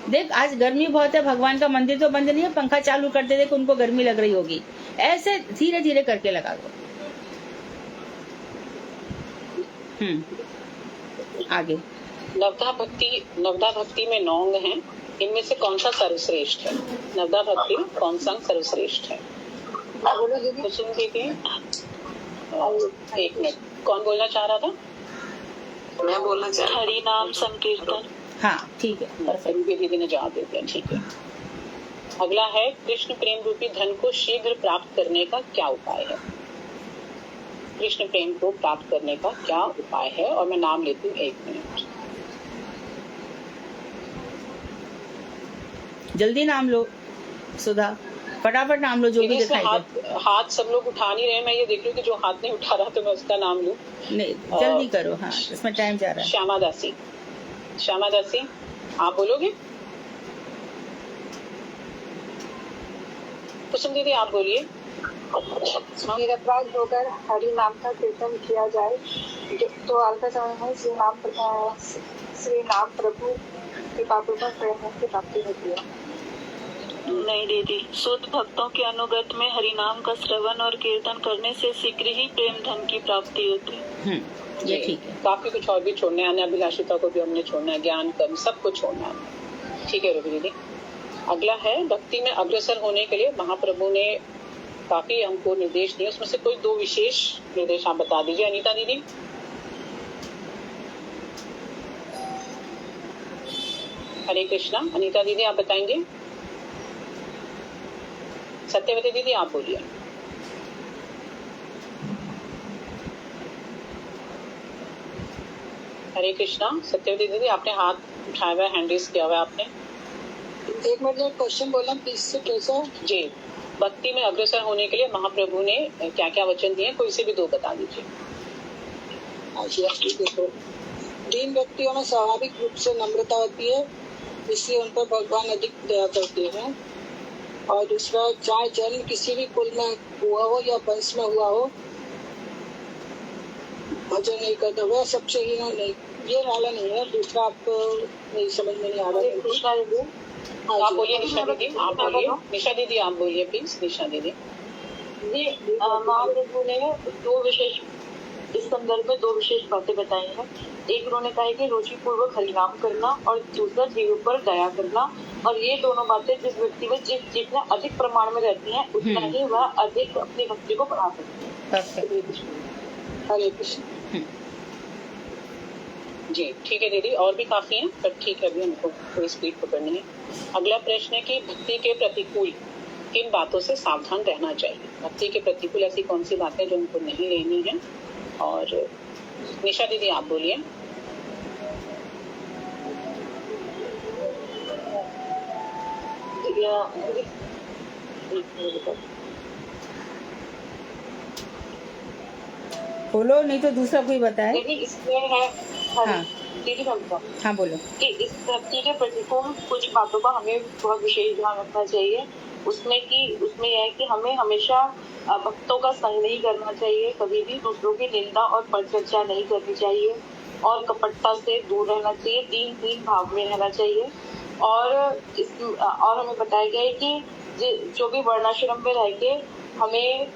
देख आज गर्मी बहुत है, भगवान का मंदिर तो बंद नहीं है, पंखा चालू कर दे, देख उनको गर्मी लग रही होगी, ऐसे धीरे धीरे करके लगा दो। आगे नवदा भक्ति में 9 अंग हैं, इनमें से कौन सा सर्वश्रेष्ठ है? नवदा भक्ति कौन सा सर्वश्रेष्ठ है? कुसुम दीदी, एक मिनट, कौन बोलना चाह रहा था? मैं बोलना चाह रहा हूँ। हरि नाम संकीर्तन। हाँ ठीक है, रूपी दीदी ने जवाब दे दिया, ठीक है। अगला है कृष्ण प्रेम रूपी धन को शीघ्र प्राप्त करने का क्या उपाय है? कृष्ण प्रेम को प्राप्त करने का क्या उपाय है? और मैं नाम लेती हूँ, 1 मिनट। जल्दी नाम लो सुधा, फटाफट नाम लो, जो भी दिखाई दे। हाथ सब लोग उठा नहीं रहे, मैं ये देख रही हूँ कि जो हाथ नहीं उठा रहा तो मैं उसका नाम लूं। नहीं जल्दी करो, हाँ इसमें टाइम जा रहा है। श्यामा दासी आप बोलोगे? कुसुम दीदी आप बोलिए। निरपराध होकर हरि नाम का कीर्तन किया जाए तो अल्प समय में श्री नाम प्रभु कृपा पूर्वक प्रेम की प्राप्ति होती है। नहीं दीदी, शुद्ध भक्तों के अनुगत में हरि नाम का श्रवण और कीर्तन करने से शीघ्र ही प्रेम धन की प्राप्ति होती है। ये ठीक है। काफी कुछ और भी छोड़ना है, अभिलाषिता को भी हमने छोड़ना है, ज्ञान कर्म सबको छोड़ना है। ठीक है रूबी दीदी। अगला है भक्ति में अग्रसर होने के लिए महाप्रभु ने काफी हमको निर्देश दिए, उसमें से कोई 2 विशेष निर्देश आप बता दीजिए। अनीता दीदी। हरे कृष्णा। अनीता दीदी आप बताएंगे? सत्यवती दीदी आप बोलिए। हरे कृष्णा। सत्यवती दीदी आपने हाथ उठाया हुआ है, हैंड रेज किया हुआ है आपने। 1 मिनट क्वेश्चन बोला प्लीज से, कैसा? जी, भक्ति में अग्रसर होने के लिए महाप्रभु ने क्या क्या वचन दिए, कोई से भी 2 बता दीजिए। देखो, 3 व्यक्तियों में स्वाभाविक रूप से नम्रता होती है, इसलिए उन पर भगवान अधिक दया करते हैं। और दूसरा, चाहे जन्म किसी भी कुल में हुआ हो या वंश में हुआ हो, भजन नहीं करता वह सबसे ही नहीं, ये वाला नहीं है। दूसरा आपको नहीं समझ में नहीं आ रहा है। कृष्णा दीदी आप बोलिए। निशा दीदी आप बोलिए। निशा दीदी आप बोलिए प्लीज। निशा दीदी जी, महाप्रभु ने 2 विशेष, इस संदर्भ में 2 विशेष बातें बताई हैं। एक उन्होंने कहा है कि रुचि पूर्वक हरिनाम करना और दूसरा जीव पर दया करना। और ये दोनों बातें जिस व्यक्ति में जितना अधिक प्रमाण में रहती हैं, उतना ही वह अधिक अपनी भक्ति को बढ़ा सकते हैं। हरे कृष्ण। जी ठीक है दीदी, और भी काफी हैं, पर ठीक है अभी हमको थोड़ी स्पीड पकड़नी है। अगला प्रश्न है कि भक्ति के प्रतिकूल किन बातों से सावधान रहना चाहिए? भक्ति के प्रतिकूल ऐसी कौन सी बातें जो हमको नहीं लेनी है? और निशा दीदी आप बोलिए। बोलो, नहीं तो दूसरा कोई बताए। दीदी इसमें है हाँ दीदी मैं बताऊं हाँ बोलो। कि इस धरती के प्रतिकूल कुछ बातों का हमें बहुत विशेष ध्यान रखना चाहिए। उसमें यह है कि हमें हमेशा भक्तों का संग नहीं करना चाहिए, कभी भी दूसरों की निंदा और परिचर्चा नहीं करनी चाहिए, और कपटता से दूर रहना चाहिए, दीन भाव में रहना चाहिए। और हमें बताया गया है कि जो भी वर्णाश्रम में रह के हमें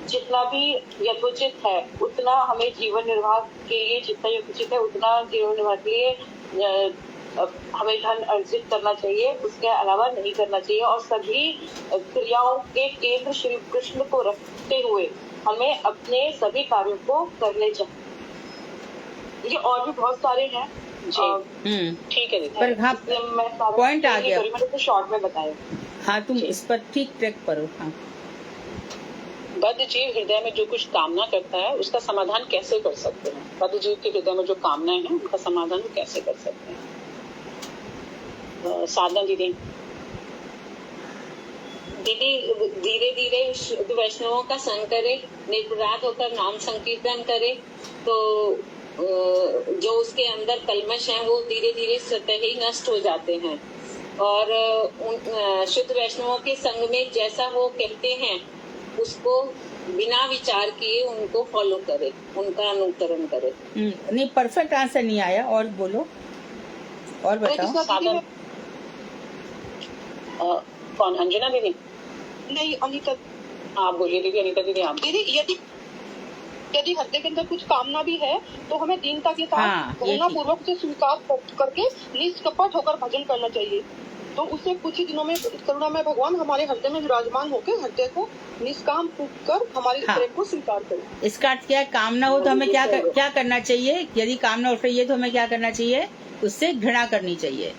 जितना भी यथोचित है उतना हमें जीवन निर्वाह के लिए, जितना यथोचित है उतना जीवन निर्वाह के लिए हमें धन अर्जित करना चाहिए, उसके अलावा नहीं करना चाहिए। और सभी क्रियाओं के केंद्र श्री कृष्ण को रखते हुए हमें अपने सभी कार्यों को करने चाहिए। ये और भी बहुत सारे हैं जी। ठीक है दीदी, पर हाँ पॉइंट आ गया, मैंने तो शॉर्ट में बताया। हाँ तुम इस पर ठीक ट्रैक पर हो। हाँ बद्ध जीव हृदय में जो कुछ कामना करता है उसका समाधान कैसे कर सकते हैं? बद्ध जीव के हृदय में जो कामनाएं हैं उनका समाधान कैसे कर सकते हैं? साधना दीदी। दीदी धीरे धीरे शुद्ध वैष्णवों का संग करे, निर्विराग होकर नाम संकीर्तन करे, तो जो उसके अंदर कलमश हैं वो धीरे धीरे स्वतः ही नष्ट हो जाते हैं। और शुद्ध वैष्णवों के संग में जैसा वो कहते हैं उसको बिना विचार किए उनको फॉलो करे, उनका अनुकरण करे। नहीं परफेक्ट आंसर नहीं आया, और बोलो और बताओ। साधन कौन? अंजना दीदी? नहीं अनिता आप बोलिए दीदी। अनिता दीदी आप। दीदी यदि हृदय के अंदर कुछ कामना भी है तो हमें दीनता के हाँ, साथ करुणा पूर्वक से स्वीकार करके निष्कपट होकर भजन करना चाहिए। तो उससे कुछ ही दिनों में करुणा में भगवान हमारे हृदय में विराजमान होकर हृदय को निष्काम कर हमारे प्रेम को स्वीकार करे। इसका अर्थ क्या है? कामना हो तो हमें क्या करना चाहिए? यदि कामना उठ रही है तो हमें क्या करना चाहिए? उससे घृणा करनी चाहिए।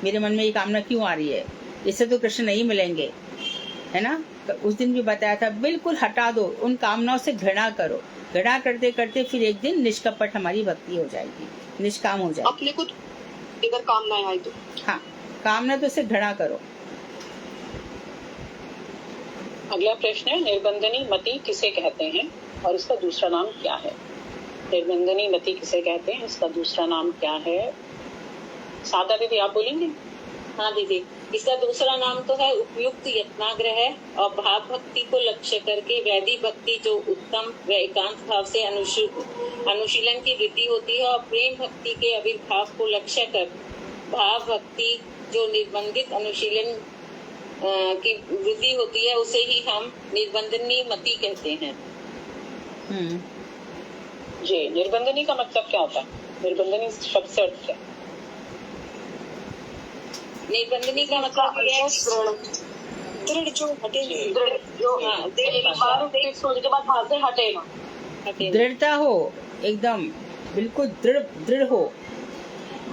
मेरे मन में ये कामना क्यों आ रही है? इससे तो कृष्ण नहीं मिलेंगे, है ना? तो उस दिन भी बताया था, बिल्कुल हटा दो, उन कामनाओं से घृणा करो। घृणा करते करते फिर एक दिन निष्कपट हमारी भक्ति हो जाएगी, निष्काम हो जाएगी। अपने को अगर कामनाएं आई तो हाँ, कामना तो से घृणा करो। अगला प्रश्न है, निर्बंधनी मति किसे कहते हैं और इसका दूसरा नाम क्या है? निर्बंधनी मति किसे कहते हैं, इसका दूसरा नाम क्या है? सादा दीदी आप बोलेंगे? हाँ दीदी, इसका दूसरा नाम तो है उपयुक्त यत्नाग्रह और भाव भक्ति को लक्ष्य करके वैदिक भक्ति जो उत्तम व एकांत भाव से अनुशीलन की वृद्धि होती है, और प्रेम भक्ति के आविर्भाव को लक्ष्य कर भाव भक्ति जो निर्बंधित अनुशीलन की वृद्धि होती है उसे ही हम निर्बंधनी मति कहते हैं। जी, निर्बंधनी का मतलब क्या होता है? निर्बंधनी शब्द से अर्थ क्या? निर्बंधनी का मतलब दृढ़ जो हटे, सोचने के बाद वहां से हटे ना, दृढ़ता हो, एकदम बिल्कुल दृढ़ हो,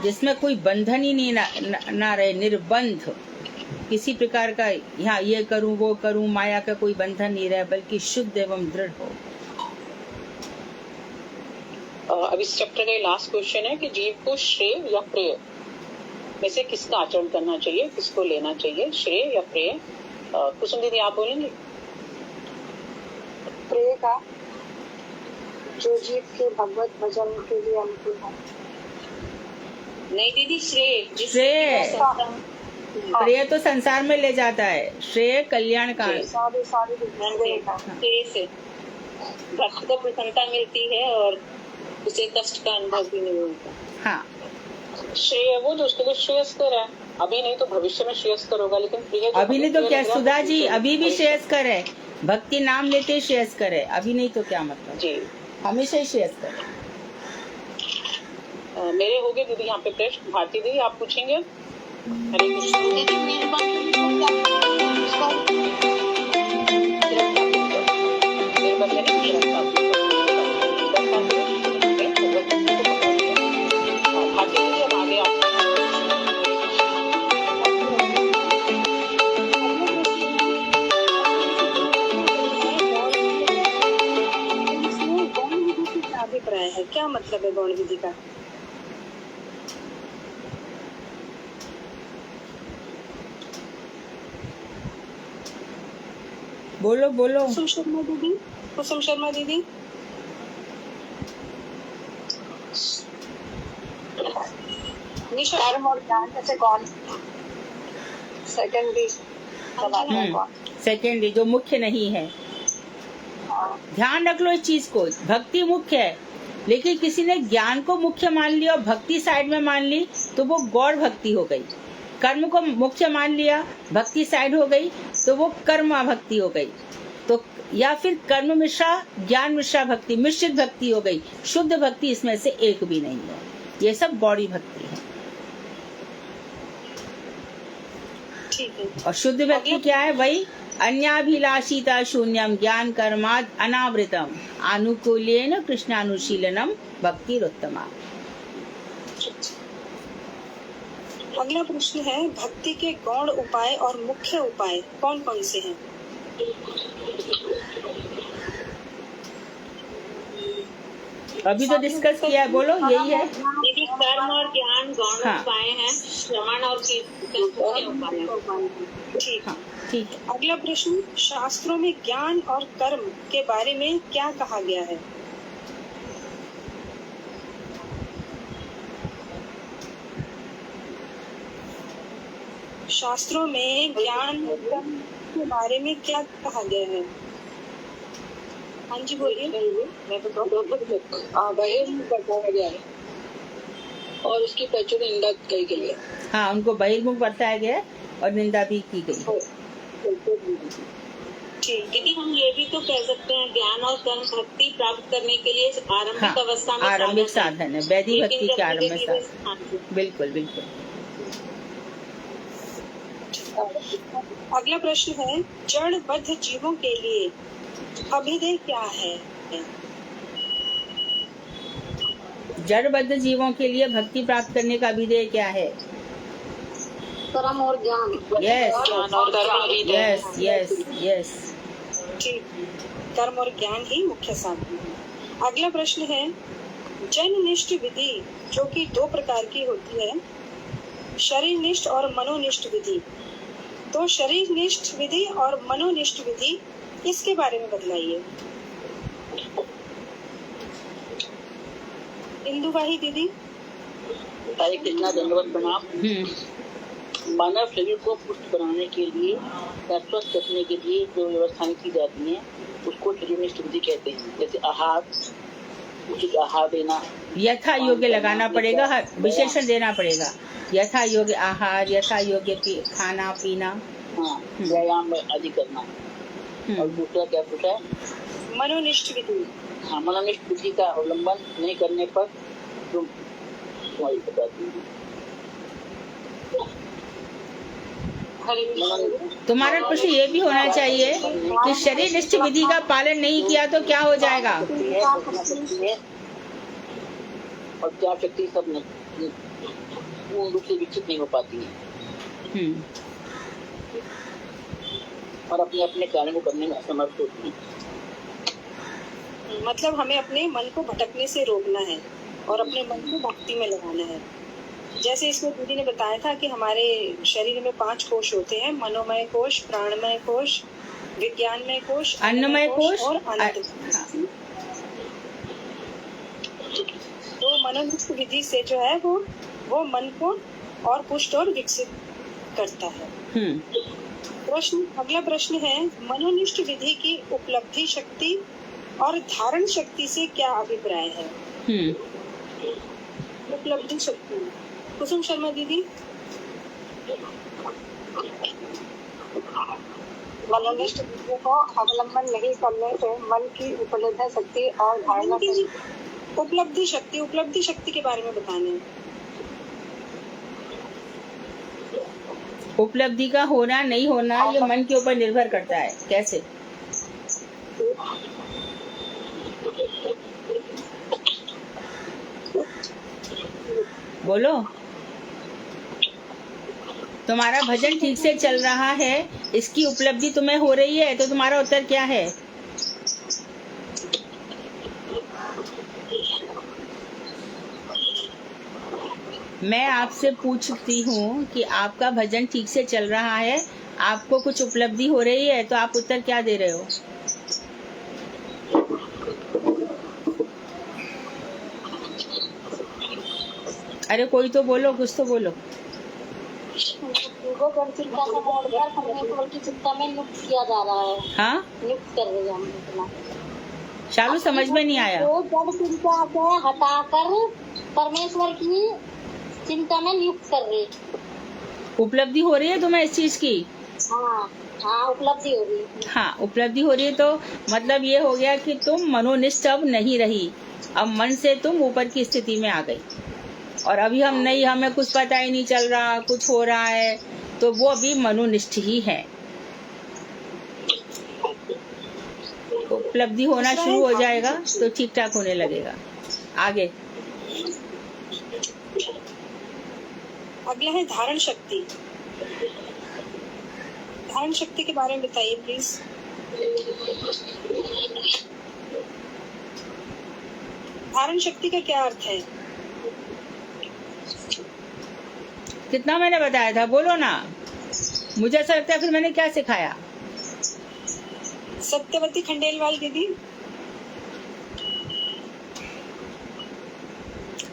जिसमें कोई बंधन ही नहीं ना रहे, निर्बंध किसी प्रकार का, यहाँ ये करूँ वो करूँ, माया का कोई बंधन नहीं रहे, बल्कि शुद्ध एवं दृढ़ हो। अब इस चैप्टर का लास्ट क्वेश्चन है कि जीव को श्रेय या प्रेय में से किसका आचरण करना चाहिए, किसको लेना चाहिए, श्रेय या प्रेय? कुसुम दीदी आप बोलेंगे? प्रेय का, जो जीव के भगवत भजन के लिए अनुकूल है। नहीं दीदी, श्रेय प्रेय तो संसार में ले जाता है, श्रेय कल्याण का। श्रेय से भक्त को प्रसन्नता मिलती है और उसे कष्ट का अनुभव भी नहीं होता। हाँ, श्रेय वो जो उसके लिए श्रेयस्कर है, अभी नहीं तो भविष्य में श्रेयस्कर होगा, लेकिन प्रिय अभी नहीं तो क्या सुधा जी, अभी भी श्रेयस्कर है, भक्ति नाम लेते श्रेयस्कर है, अभी नहीं तो क्या मतलब जी, हमेशा ही श्रेयस्कर। मेरे हो गए दीदी यहाँ पे प्रश्न। भारती दीदी आप पूछेंगे? हरे अभिप्राय है, क्या मतलब है गौण विधि का? बोलो बोलो। कुसुम शर्मा दीदी कर्म और ज्ञान में से कौन सेकेंडरी बताता है कौन? सेकेंडरी, जो मुख्य नहीं है। ध्यान रख लो इस चीज को, भक्ति मुख्य है, लेकिन किसी ने ज्ञान को मुख्य मान लिया और भक्ति साइड में मान ली तो वो गौर भक्ति हो गई। कर्म को मुख्य मान लिया, भक्ति साइड हो गई तो वो कर्म भक्ति हो गई। तो या फिर कर्म मिश्रा ज्ञान मिश्रा भक्ति, मिश्रित भक्ति हो गई। शुद्ध भक्ति इसमें से एक भी नहीं है, ये सब गौड़ी भक्ति है। ठीक है। और शुद्ध भक्ति क्या है? वही अन्याभिलाषिता शून्यम ज्ञान कर्माद अनावृतम अनुकूलेन कृष्णानुशीलनम भक्तिरुत्तमा। अगला प्रश्न है, भक्ति के गौण उपाय और मुख्य उपाय कौन कौन से हैं? अभी तो डिस्कस किया है, बोलो यही है। दीदी कर्म और ज्ञान गौण हाँ। उपाय हैं, श्रवण और कीर्तन मुख्य उपाय हैं। ठीक है। ठीक है। अगला प्रश्न, शास्त्रों में ज्ञान और कर्म के बारे में क्या कहा गया है? शास्त्रों में ज्ञान और कर्म के बारे में क्या कहा गया है? हाँ जी बोलिए। मैं बहिर्मुख बताया गया है और उसकी प्रचुर निंदा की गई है। हाँ, उनको बहिर्मुख बताया गया और निंदा भी की गई। दीदी हम ये भी तो कह सकते हैं, ज्ञान और कर्म भक्ति प्राप्त करने के लिए आरंभिक हाँ, अवस्था में आरंभिक साधन है, वैदिक लेकिन भक्ति जब के आरंभिक धीरे-धीरे साधन। बिल्कुल बिल्कुल। अगला प्रश्न है, जड़बद्ध जीवों के लिए अभिधेय क्या है? जड़बद्ध जीवों के लिए भक्ति प्राप्त करने का अभिधेय क्या है? कर्म और ज्ञान। Yes yes yes yes. ठीक, कर्म और ज्ञान ही मुख्य साधन है। अगला प्रश्न है, जननिष्ठ विधि जो कि 2 प्रकार की होती है, शरीरनिष्ठ और मनोनिष्ठ विधि। तो शरीरनिष्ठ विधि और मनोनिष्ठ विधि, इसके बारे में बतलाइए। इंदुबाई दीदी। हरे कृष्णा, दंडवत प्रणाम। मानव शरीर को पुष्ट बनाने के लिए या स्वस्थ रखने के लिए जो व्यवस्थाएं की जाती हैं उसको शरीरनिष्ठ विधि कहते हैं। जैसे आहार, उचित आहार देना, यथा योग्य लगाना पड़ेगा, विशेषण देना पड़ेगा। यथा योग्य आहार, यथा योग्य खाना पीना, हाँ, व्यायाम आदि करना। और दूसरा क्या पूछा है? मनोनिष्ठ विधि। हाँ, मनोनिष्ठ विधि का अवलंबन नहीं करने पर जो तुम्हारी बताती है। तुम्हारा प्रश्न ये भी होना चाहिए कि शरीरनिष्ठ विधि का पालन नहीं किया तो क्या हो जाएगा? और क्या शक्ति सब पूर्ण रूप से विकसित नहीं हो पाती है और अपने अपने कार्य को करने में असमर्थ होती है। मतलब हमें अपने मन को भटकने से रोकना है और अपने मन को भक्ति में लगाना है। जैसे इसमें दीदी ने बताया था कि हमारे शरीर में 5 कोश होते हैं, मनोमय कोश, प्राणमय कोश, विज्ञानमय कोश, अन्नमय कोश और आनंद। तो मनोनिष्ठ विधि से जो है वो मन को और पुष्ट और विकसित करता है। अगला प्रश्न है, मनोनिष्ठ विधि की उपलब्धि शक्ति और धारण शक्ति से क्या अभिप्राय है? उपलब्धि शक्ति, कुसुम शर्मा दीदी। मनोनिष्ठ विधि को अवलंबन नहीं करने से मन की उपलब्धि शक्ति और धारणा उपलब्धि शक्ति के बारे में बताना है। उपलब्धि का होना नहीं होना ये मन के ऊपर निर्भर करता है। कैसे? बोलो। तुम्हारा भजन ठीक से चल रहा है, इसकी उपलब्धि तुम्हें हो रही है, तो तुम्हारा उत्तर क्या है? मैं आपसे पूछती हूँ कि आपका भजन ठीक से चल रहा है, आपको कुछ उपलब्धि हो रही है तो आप उत्तर क्या दे रहे हो? अरे कोई तो बोलो, कुछ तो बोलो। ईगो चिंता को मोड़कर परमेश्वर की चिंता में नियुक्त किया जा रहा है। हाँ, नियुक्त कर रहे हैं हम इतना। शालू समझ में नहीं आया। जो जड़ चिंता को हटाकर परमेश्वर की चिंता में नियुक्त कर रहे। उपलब्धि हो रही है तुम्हें इस चीज की? हाँ हाँ, उपलब्धि हो रही है। हाँ, उपलब्धि हो रही है तो मतलब ये हो गया कि तुम मनोनिष्ठ अब नहीं रही। अब मन से तुम ऊपर की स्थिति में आ गई। और अभी हम नहीं, हमें कुछ पता ही नहीं चल रहा, कुछ हो रहा है, तो वो अभी मनोनिष्ठ ही है। उपलब्धि होना शुरू हो जाएगा तो ठीक ठाक होने लगेगा। आगे अगला है धारण शक्ति। धारण शक्ति के बारे में बताइए प्लीज। धारण शक्ति का क्या अर्थ है? कितना मैंने बताया था, बोलो ना। मुझे ऐसा लगता है फिर मैंने क्या सिखाया? सत्यवती खंडेलवाल दीदी।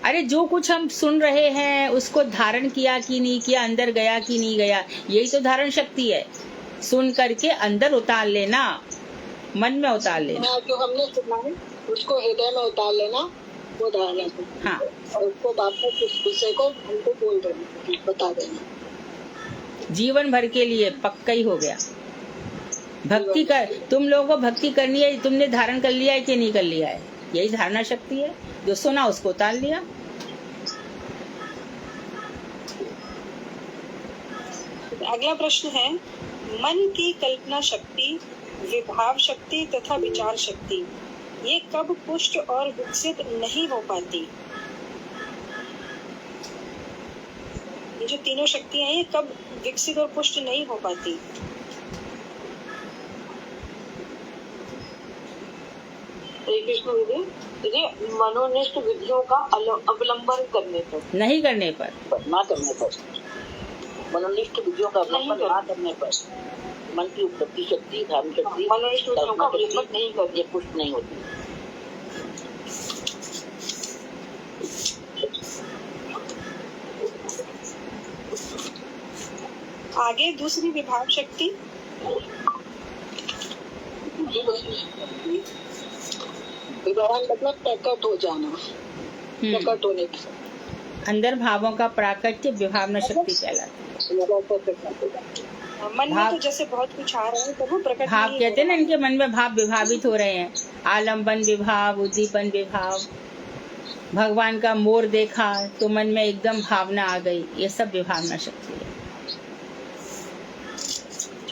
अरे जो कुछ हम सुन रहे हैं उसको धारण किया कि नहीं किया, अंदर गया कि नहीं गया, यही तो धारण शक्ति है। सुन करके अंदर उतार लेना, मन में उतार लेना। जो हमने सुना है उसको हृदय में उतार लेना, वो धारणा है। हाँ, और उसको वापस उस विषय को हमको बोल देना, बता देना। जीवन भर के लिए पक्का ही हो गया। भक्ति कर, तुम लोगों को भक्ति करनी है, तुमने धारण कर लिया है कि नहीं कर लिया है? यही धारणा शक्ति है। जो सुना उसको उतार लिया। अगला प्रश्न है, मन की कल्पना शक्ति, विभाव शक्ति तथा विचार शक्ति ये कब पुष्ट और विकसित नहीं हो पाती? ये जो तीनों शक्तियां हैं ये कब विकसित और पुष्ट नहीं हो पाती? हरे कृष्ण दीदी, मनोनिष्ठ विधियों का अवलंबन करने पर, नहीं करने पर, ना करने पर, मनोनिष्ठ विधियों का अवलंबन ना करने पर मन की उपलब्धि शक्ति, धारण शक्ति, मनोनिष्ठ विधियों का अवलंबन नहीं करने, ये पुष्ट नहीं होती। आगे दूसरी विभाव शक्ति। विभावन मतलब प्रकट हो जाना, प्रकट होने की। अंदर भावों का प्राकट्य विभावना शक्ति कहलाती है। मन में तो जैसे बहुत कुछ आ रहा है तब वो प्रकट भाव नहीं कहते हैं ना, हो इनके मन में भाव विभावित हो रहे हैं। आलम्बन विभाव, उद्दीपन विभाव, भगवान का मोर देखा तो मन में एकदम भावना आ गई, ये सब विभावना शक्ति है।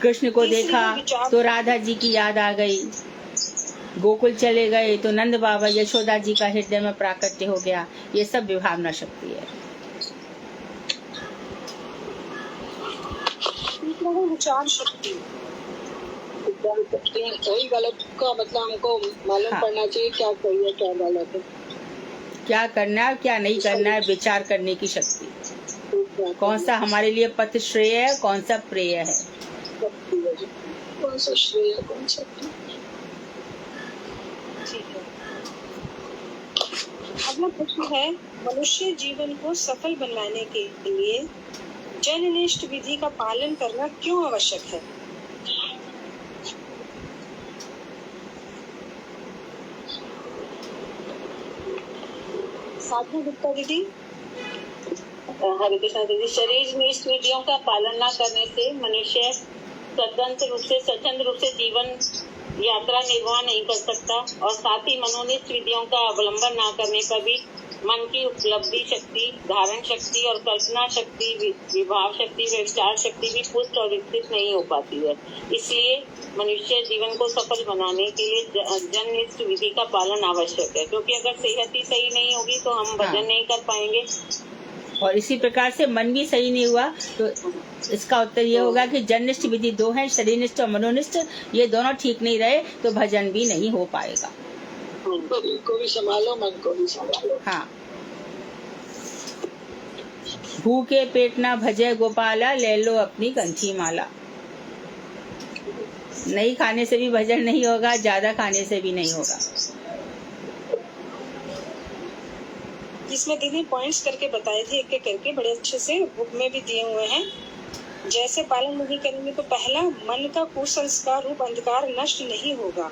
कृष्ण को देखा तो राधा जी की याद आ गई, गोकुल चले गए तो नंद बाबा यशोदा जी का हृदय में प्राकट्य हो गया, ये सब विभावना शक्ति है। विचार शक्ति। सही गलत का मतलब हमको मालूम पड़ना चाहिए, क्या सही है क्या गलत है, क्या करना है क्या नहीं करना है, विचार करने की शक्ति। कौन सा हमारे लिए पथ श्रेय है, कौन सा प्रेय है। कौन सा श्रेय है, कौन सा। अगला प्रश्न है, मनुष्य जीवन को सफल बनाने के लिए जननिष्ठ विधि का पालन करना क्यों आवश्यक है? साधना गुप्ता दीदी। हरे कृष्ण दीदी, शरीर में इस विधियों का पालन न करने से मनुष्य स्वतंत्र रूप से जीवन यात्रा निर्वाह नहीं कर सकता, और साथ ही मनोनिष्ठ विधियों का अवलंबन न करने पर भी मन की उपलब्धि शक्ति, धारण शक्ति और कल्पना शक्ति, विभाव शक्ति, विचार शक्ति भी पुष्ट और विकसित नहीं हो पाती है। इसलिए मनुष्य जीवन को सफल बनाने के लिए जननिष्ठ विधि का पालन आवश्यक है, क्योंकि अगर सेहत ही सही नहीं होगी तो हम भजन नहीं कर पाएंगे। और इसी प्रकार से मन भी सही नहीं हुआ तो इसका उत्तर ये होगा कि जननिष्ठ विधि दो है, शरीरनिष्ठ और मनोनिष्ठ। ये दोनों ठीक नहीं रहे तो भजन भी नहीं हो पाएगा। को भी संभालो, मन को भी संभालो। हाँ, भूखे पेट ना भजे गोपाला, ले लो अपनी कंठी माला। नहीं खाने से भी भजन नहीं होगा, ज्यादा खाने से भी नहीं होगा। जिसमें दीदी पॉइंट्स करके बताए थे एक एक करके, बड़े अच्छे से बुक में भी दिए हुए हैं। जैसे पालन नहीं करेंगे तो पहला, मन का कुसंस्कार रूप अंधकार नष्ट नहीं होगा।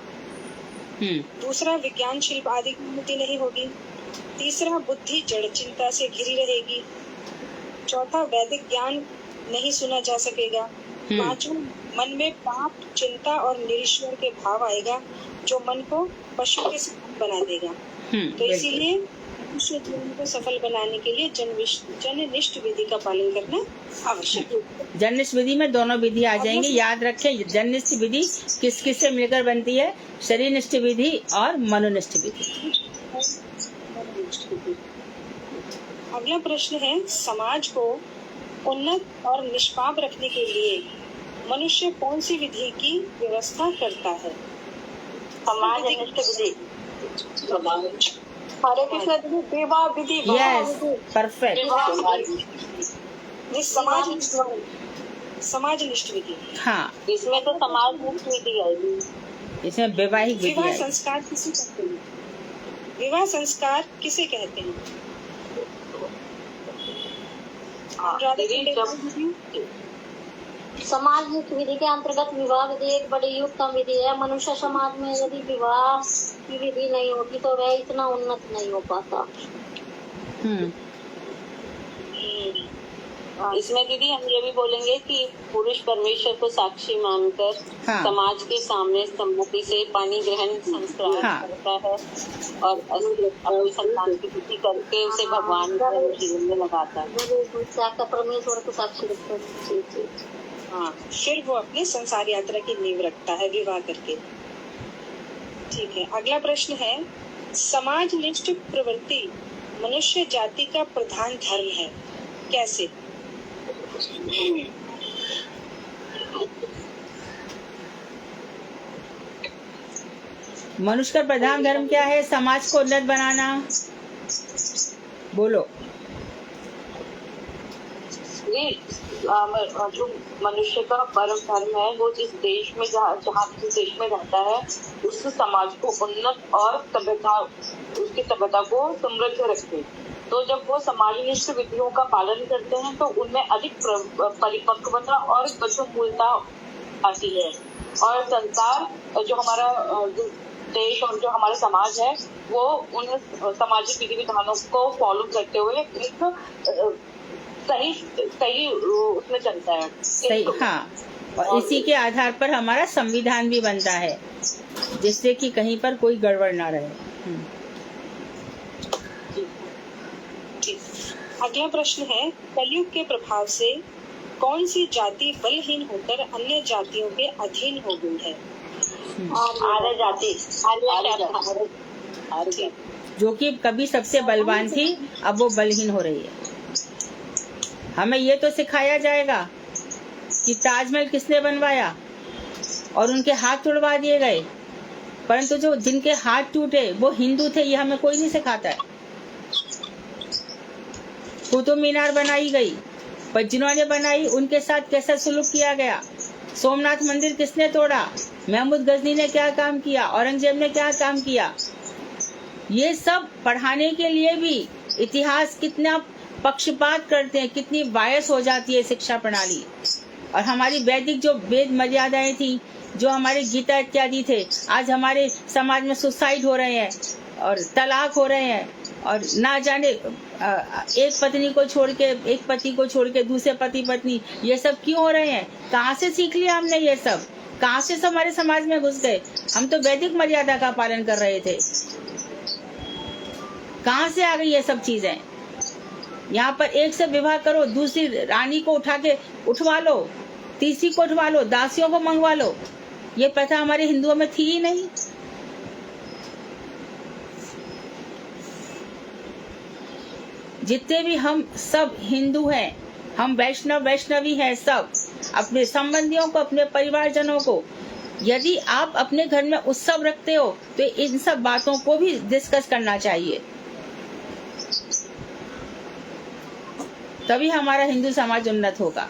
दूसरा, विज्ञान शिल्प आदि की उन्नति नहीं होगी। तीसरा, बुद्धि जड़ चिंता से घिरी रहेगी। चौथा, वैदिक ज्ञान नहीं सुना जा सकेगा। पांचवा, मन में पाप, चिंता और निरीश्वर के भाव आएगा जो मन को पशु के समान बना देगा। तो इसीलिए मनुष्य जीवन को सफल बनाने के लिए जननिष्ठ विधि का पालन करना आवश्यक है। जननिष्ठ विधि में दोनों विधि आ जाएंगे, याद रखें। जननिष्ठ विधि किस किस से मिलकर बनती है? शरीरनिष्ठ विधि और मनोनिष्ठ विधि। अगला प्रश्न है, समाज को उन्नत और निष्पाप रखने के लिए मनुष्य कौन सी विधि की व्यवस्था करता है? समाज विधि। हरे कृष्ण दीदी, विवाह विधि। Yes, perfect. समाजनिष्ठ विधि। हाँ, इसमें तो समाजनिष्ठ विधि है। इसमें वैवाहिक विधि विवाह है। संस्कार किसे कहते हैं? विवाह संस्कार किसे कहते हैं? समाज विधि के अंतर्गत विवाह विधि एक बड़ी उत्तम विधि है। मनुष्य समाज में यदि विवाह की विधि नहीं होती तो वह इतना उन्नत नहीं हो पाता। इसमें दीदी हम ये भी बोलेंगे कि पुरुष परमेश्वर को साक्षी मानकर समाज के सामने सम्मति से पानी ग्रहण संस्कार करता है और अपनी संतान की स्तुति करके उसे भगवान के जीवन में लगाता है। परमेश्वर को साक्षी रखता है। हाँ, फिर वो अपनी संसार यात्रा की नींव रखता है विवाह करके। ठीक है, अगला प्रश्न है, समाजनिष्ठ प्रवृत्ति मनुष्य जाति का प्रधान धर्म है, कैसे? मनुष्य का प्रधान धर्म क्या है? समाज को उन्नत बनाना। बोलो। जो मनुष्य का परम धर्म है वो जिस देश में जहाँ जिस देश में रहता है उस समाज को उन्नत और उसकी सभ्यता को समृद्ध रखे। तो जब वो समाजनिष्ठ विधियों का पालन करते हैं तो उनमें अधिक परिपक्वता और गतिमूलता आती है और संसार जो हमारा देश और जो हमारा समाज है वो उन सामाजिक विधि विधानों को फॉलो करते हुए एक सही उसमें चलता है। सही, हाँ। और इसी के आधार पर हमारा संविधान भी बनता है जिससे कि कहीं पर कोई गड़बड़ ना रहे। अगला प्रश्न है, कलयुग के प्रभाव से कौन सी जाति बलहीन होकर अन्य जातियों के अधीन हो गई है? आर्य जाति। जो कि कभी सबसे बलवान थी, अब वो बलहीन हो रही है। हमें ये तो सिखाया जाएगा कि ताजमहल किसने बनवाया और उनके हाथ तोड़वा दिए गए, परंतु जो जिनके हाथ टूटे वो हिंदू थे, ये हमें कोई नहीं सिखाता है। कुतुब मीनार बनाई गई, पर जिन्होंने बनाई उनके साथ कैसा सुलूक किया गया। सोमनाथ मंदिर किसने तोड़ा? महमूद गजनी ने क्या काम किया, औरंगजेब ने क्या काम किया। ये सब पढ़ाने के लिए भी इतिहास कितना पक्षपात करते हैं, कितनी बायस हो जाती है शिक्षा प्रणाली। और हमारी वैदिक जो वेद मर्यादाएं थी, जो हमारे गीता इत्यादि थे, आज हमारे समाज में सुसाइड हो रहे हैं और तलाक हो रहे हैं और ना जाने एक पत्नी को छोड़ के, एक पति को छोड़ के दूसरे पति पत्नी, ये सब क्यों हो रहे हैं? कहाँ से सीख लिया हमने ये सब? कहाँ से हमारे समाज में घुस गए? हम तो वैदिक मर्यादा का पालन कर रहे थे, कहाँ से आ गई ये सब चीजें? यहाँ पर एक से विवाह करो, दूसरी रानी को उठवा लो, तीसरी को उठवा लो, दासियों को मंगवा लो। ये प्रथा हमारे हिंदुओं में थी ही नहीं। जितने भी हम सब हिंदू हैं, हम वैष्णवी हैं, सब अपने संबंधियों को, अपने परिवारजनों को, यदि आप अपने घर में उत्सव रखते हो तो इन सब बातों को भी डिस्कस करना चाहिए, तभी हमारा हिंदू समाज उन्नत होगा।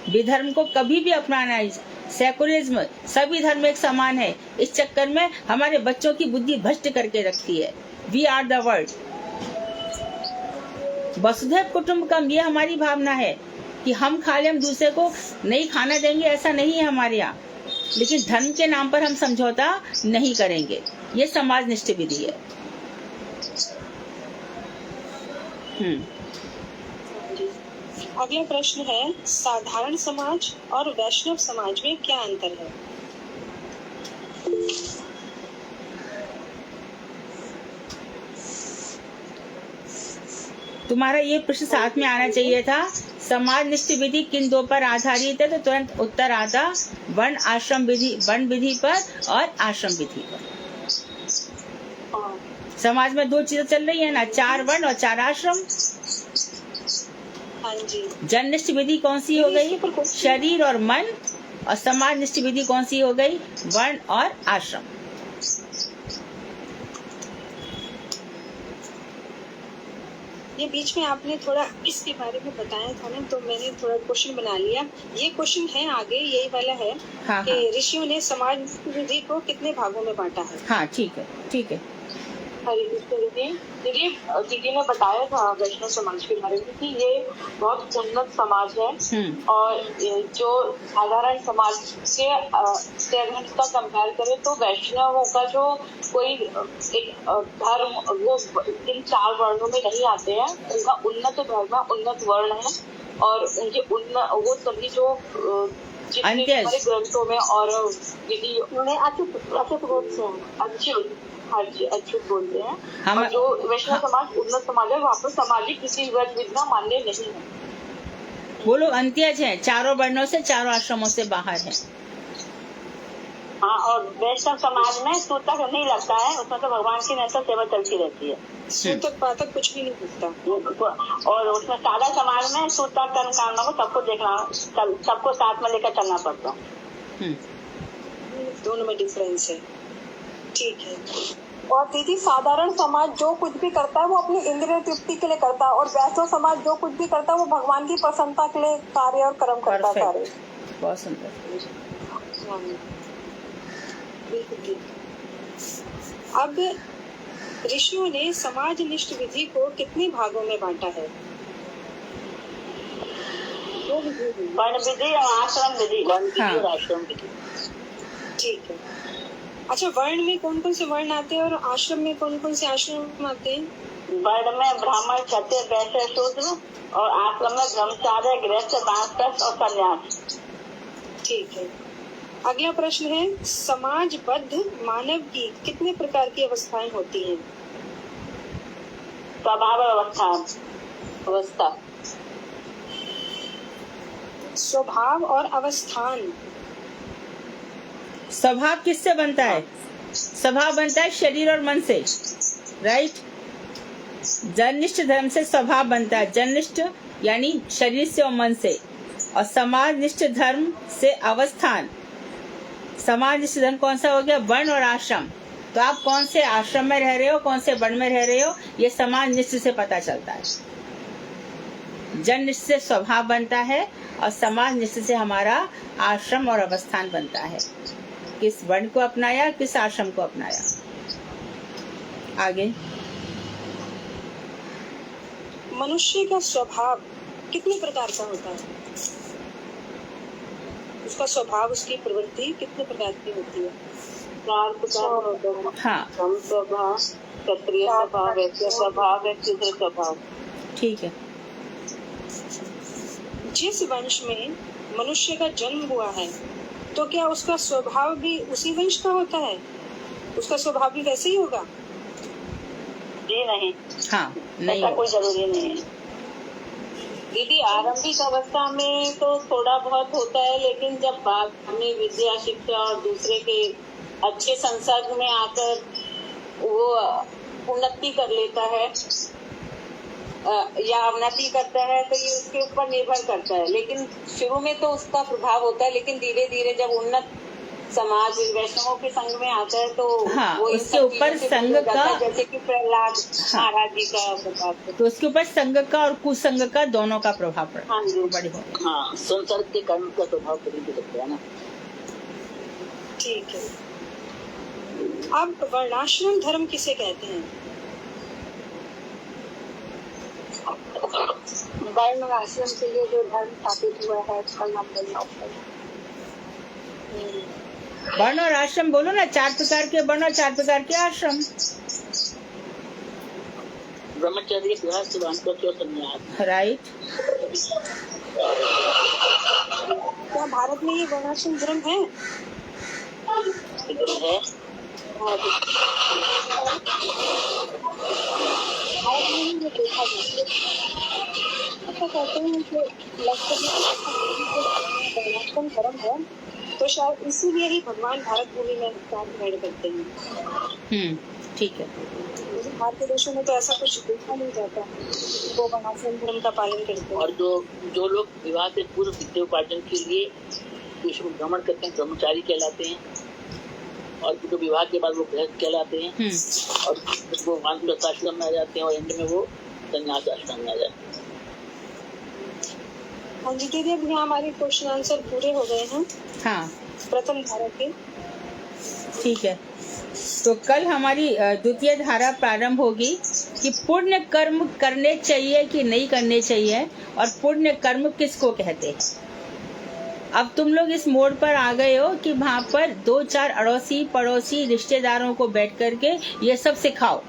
विधर्म को कभी भी अपनाना है। सेकुलरिज्म, सभी धर्म एक समान है, इस चक्कर में हमारे बच्चों की बुद्धि भ्रष्ट करके रखती है। We are the world. वसुधैव कुटुंबकम, ये हमारी भावना है कि हम खा ले, हम दूसरे को नहीं खाना देंगे, ऐसा नहीं है हमारे यहाँ। लेकिन धर्म के नाम पर हम समझौता नहीं करेंगे, ये समाजनिष्ठ विधि है। अगला प्रश्न है, साधारण समाज और वैष्णव समाज में क्या अंतर है? तुम्हारा ये प्रश्न साथ में आना चाहिए था। समाजनिष्ठ विधि किन दो पर आधारित है? तो तुरंत उत्तर आता वर्ण आश्रम विधि, वर्ण विधि पर और आश्रम विधि पर। समाज में दो चीजें चल रही है ना, 4 वर्ण और 4 आश्रम। हाँ जी। जननिष्ठ विधि कौन सी हो गई? शरीर और मन। और समाजनिष्ठ विधि कौन सी हो गई? वर्ण और आश्रम। ये बीच में आपने थोड़ा इसके बारे में बताया था ना, तो मैंने थोड़ा क्वेश्चन बना लिया। ये क्वेश्चन है आगे, यही वाला है। हाँ, कि ऋषियों ने समाज विधि को कितने भागों में बांटा है? हाँ ठीक है, ठीक है। हरे कृष्ण दीदी। दीदी, दीदी ने बताया था वैष्णव समाज के बारे में कि ये बहुत उन्नत समाज है, और जो साधारण समाज से अगर इसका कंपेयर करें तो वैष्णवों का जो कोई एक धर्म, वो इन 4 वर्णों में नहीं आते हैं। उनका उन्नत धर्म, उन्नत वर्ण है, और उनके वो सभी जो जितने हमारे ग्रंथों में और विधि में अच्युत बोलते हैं। और जो वैष्णव समाज उन्नत समाज है, वहाँ पर सामाजिक किसी व्रत विधियां मान्य नहीं है। वो लोग अंत्यज हैं, 4 वर्णों से, 4 आश्रमों से बाहर हैं। हाँ, और वैष्णव समाज में सूतक नहीं लगता है, उसमें तो भगवान की निरंतर सेवा चलती रहती है। सूतक पातक कुछ भी नहीं दिखता। और उसमें सादा समाज में सूतक कर्म कांडों को सबको देखना, सबको साथ में लेकर चलना पड़ता है। दोनों में डिफरेंस है। ठीक है। और दीदी, साधारण समाज जो कुछ भी करता है वो अपनी इंद्रिय तृप्ति के लिए करता है, और वैष्णव समाज जो कुछ भी करता है वो भगवान की प्रसन्नता के लिए कार्य और कर्म करता है सारे। बहुत सुंदर। अब ऋषियों ने समाजनिष्ठ विधि को कितने भागों में बांटा है? वर्ण विधि और आश्रम विधि। वर्ण विधि और आश्रम विधि। ठीक है। अच्छा, वर्ण में कौन कौन से वर्ण आते हैं और आश्रम में कौन कौन से आश्रम आते हैं? वर्ण में ब्राह्मण, क्षत्रिय, वैश्य, शूद्र, और आश्रम में ब्रह्मचार्य, गृहस्थ, वानप्रस्थ और सन्यास। ठीक है। अगला प्रश्न है, समाजबद्ध मानव की कितने प्रकार की अवस्थाएं होती हैं? स्वभाव अवस्था। स्वभाव और अवस्थान। स्वभाव किससे बनता है? स्वभाव बनता है शरीर और मन से, राइट। जननिष्ठ धर्म से स्वभाव बनता है, जननिष्ठ यानी शरीर से और मन से। और समाजनिष्ठ धर्म से अवस्थान। समाजनिष्ठ धर्म कौन सा हो गया? वर्ण और आश्रम। तो आप कौन से आश्रम में रह रहे हो, कौन से वर्ण में रह रहे हो, ये समाजनिष्ठ से पता चलता है। जननिष्ठ से स्वभाव बनता है और समाजनिष्ठ से हमारा आश्रम और अवस्थान बनता है। किस वर्ण को अपनाया, किस आश्रम को अपनाया। आगे, मनुष्य का स्वभाव कितने प्रकार का होता है? उसका स्वभाव, उसकी प्रवृत्ति कितने प्रकार की होती है? 4 प्रकार होता है। हाँ, ब्रह्म स्वभाव, क्षत्रिय स्वभाव, वैश्य स्वभाव, शूद्र स्वभाव। ठीक है। जिस वंश में मनुष्य का जन्म हुआ है, तो क्या उसका स्वभाव भी उसी वंश का होता है? उसका स्वभाव भी वैसे ही होगा? जी नहीं। हाँ, नहीं, ऐसा कोई जरूरी नहीं है। दीदी, आरंभिक अवस्था में तो थोड़ा बहुत होता है, लेकिन जब बाद में विद्या, शिक्षा और दूसरे के अच्छे संसर्ग में आकर वो उन्नति कर लेता है या अवनति करता है, तो ये उसके ऊपर निर्भर करता है। लेकिन शुरू में तो उसका प्रभाव होता है, लेकिन धीरे धीरे जब उन्नत समाज वैष्णवों के संग में आता है तो हाँ, वो इन उसके सब ऊपर चीजों से संग दूर हो जाता का- है, जैसे कि प्रहलाद हाँ। महाराज जी का प्रभाव। तो उसके ऊपर संग का और कुसंग का दोनों का प्रभाव पड़ा। हाँ जी। बड़ी हो हाँ, संसार के कर्म का प्रभाव बदल भी सकता है ना। ठीक है। अब वर्णाश्रम धर्म किसे कहते हैं? वर्ण और आश्रम के लिए जो धर्म स्थापित हुआ है उसका नाम बोलना होता है। वर्ण और आश्रम बोलो ना, 4 प्रकार के वर्ण और 4 प्रकार के आश्रम। ब्रह्मचर्य, गृहस्थ, वानप्रस्थ और संन्यास। राइट। क्या भारत में ये वर्णाश्रम धर्म है? इधर है। भारत में ही ये देखा जाता है। ऐसा कहते हैं कि लगभग वर्णाश्रम धर्म है, तो शायद इसीलिए ही भगवान भारत भूमि में काम करते हैं। ठीक है। बाहर के देशों में तो ऐसा कुछ देखा नहीं जाता, वो वर्णाश्रम धर्म का पालन करते हैं। और जो लोग विवाह से पूर्व विद्या उपार्जन के लिए विश्व में भ्रमण करते हैं, ब्रह्मचारी कहलाते हैं। और जो विवाह के बाद वो गृहस्थ कहलाते हैं। और वो वानप्रस्थ आश्रम में आ जाते हैं और एंड में वो संन्यास आश्रम में आ जाते हैं। हाँ जी दीदी, अब यहाँ हमारे क्वेश्चन आंसर पूरे हो गए हैं। हाँ, प्रथम धारा के। ठीक है। तो कल हमारी द्वितीय धारा प्रारंभ होगी कि पुण्य कर्म करने चाहिए कि नहीं करने चाहिए, और पुण्य कर्म किसको कहते हैं। अब तुम लोग इस मोड़ पर आ गए हो कि वहाँ पर 2-4 अड़ोसी पड़ोसी रिश्तेदारों को बैठ करके ये सब सिखाओ।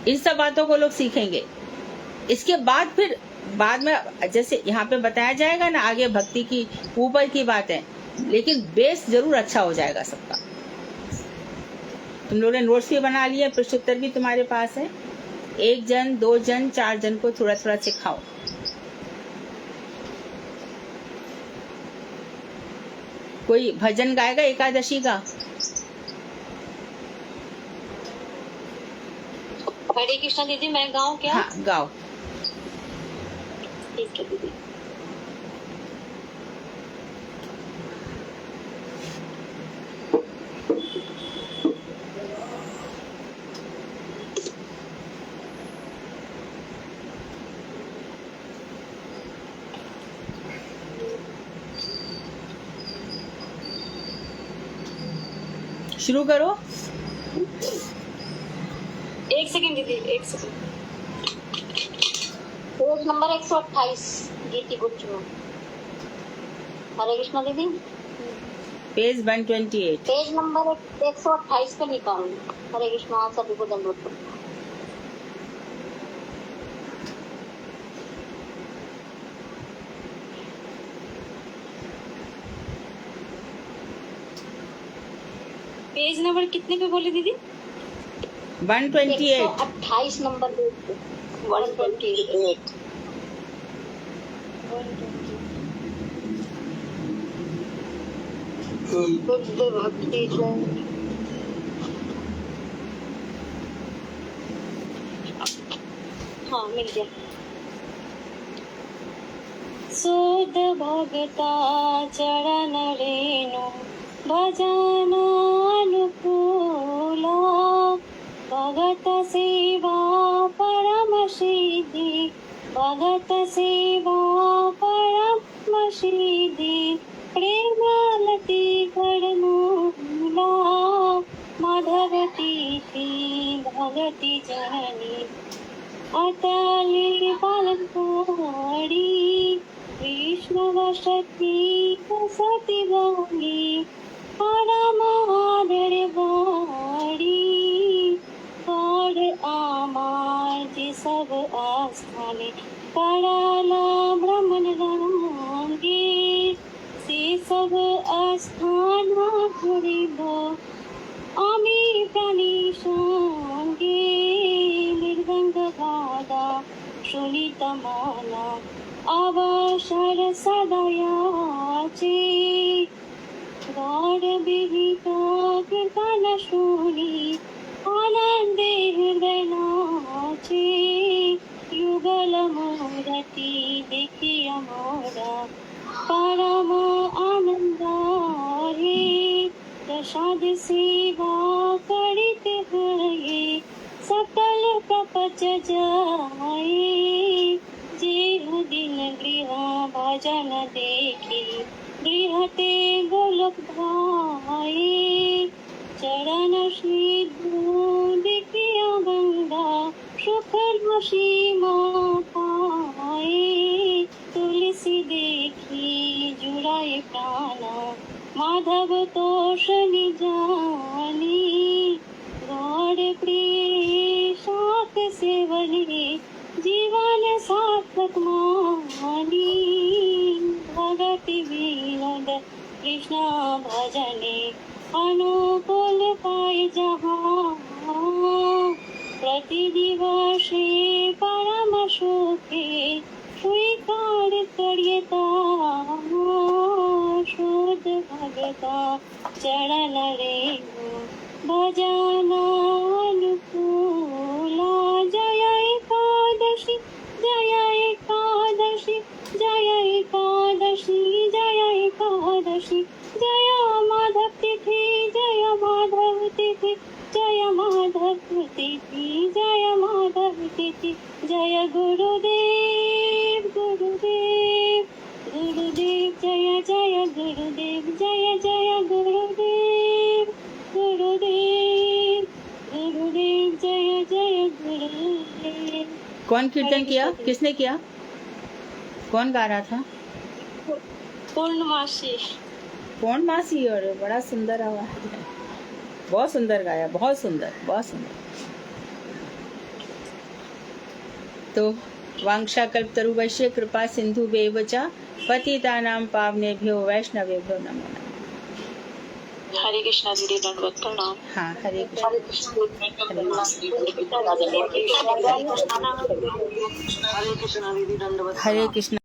इन सब बातों को लोग सीखेंगे। इसके बाद फिर बाद में जैसे यहाँ पे बताया जाएगा ना, आगे भक्ति की ऊपर की बात है, लेकिन बेस जरूर अच्छा हो जाएगा सबका। तुम लोगों ने नोट्स भी बना लिए, प्रश्नोत्तर भी तुम्हारे पास है। 1 जन 2 जन 4 जन को थोड़ा थोड़ा सिखाओ। कोई भजन गाएगा एकादशी का? हरे कृष्णा दीदी, मैं गाऊं क्या? हाँ, गाओ। ठीक है दीदी। शुरू करो। 1 सेकंड दीदी, 1 सेकंड। पेज नंबर 128 गीति गुच्छ में। हरे कृष्णा दीदी, पेज 128। पेज नंबर 128 पे निकालो। हरे कृष्णा, सभी को दंडवत प्रणाम। पेज नंबर कितने पे बोले दीदी? 128। 128 नंबर पेज पे। 128। बुद्ध भक्ति जन। हाँ, मिल गया। सुध भगता चरण रेणु भजन अनुकूला, भगत सेवा परम सिद्धि, भगत सेवा परम सिद्धि, प्रेमालती करमूला, माधवती थी भगति जननी, अतली पालनहारी, विष्णु शक्ति सती गौरी, परम आदर बाड़ी, और आमाज सब आस्थाने, पड़ाला ब्रह्मण रांगे, से सब आस्थान हरिबो, आमी प्राणी संगे, निर्गंग गादा सुनित माना, अवसर सदयाचे, गौर विहिता कीर्तन सुनी, आनंदे हृदय नाचे, युगल मूर्ति देखिया मोरा, परम आनंदा सेवा करित है सकल प्रपंच जाए जेहु दिन गृह भजन देखी गृह ते गोलोक भाई चरण श्री देखिया गंगा सुख सीमा पाए तुलसी देखी जुड़ाए प्राण माधव तोष निजानी गौर प्रिय साथ सेवनी जीवन सार्थक मानी भगति विनोद कृष्ण भजने अनुकूल पाए जहाँ प्रति दिवसे परम सुखे स्वीकार करियता शुद्ध भगता चरण रेणु भजन अनुकूला जय एकादशी जय एकादशी जय एकादशी जय एकादशी जय माधव तिथि जय माधव तिथि जय माधव तिथि जय माधव तिथि जय गुरुदेव गुरुदेव गुरुदेव जय जय गुरुदेव जय जय गुरुदेव गुरुदेव गुरुदेव जय जय गुरुदेव। कौन कीर्तन किया, किसने किया, कौन गा रहा था? पूर्णमासी। पूर्णमासी। और बड़ा सुंदर आवाज है, बहुत सुंदर गाया, बहुत सुंदर, बहुत सुंदर। तो वांछाकल्पतरुभ्यश्च कृपा सिन्धुभ्येव च पतितानां पावनेभ्यो वैष्णवेभ्यो नमो नमः। हरे कृष्णा दीदी, दंडवत प्रणाम। हाँ, हरे कृष्ण। हरे कृष्ण दीदी, दंडवत। हरे कृष्ण।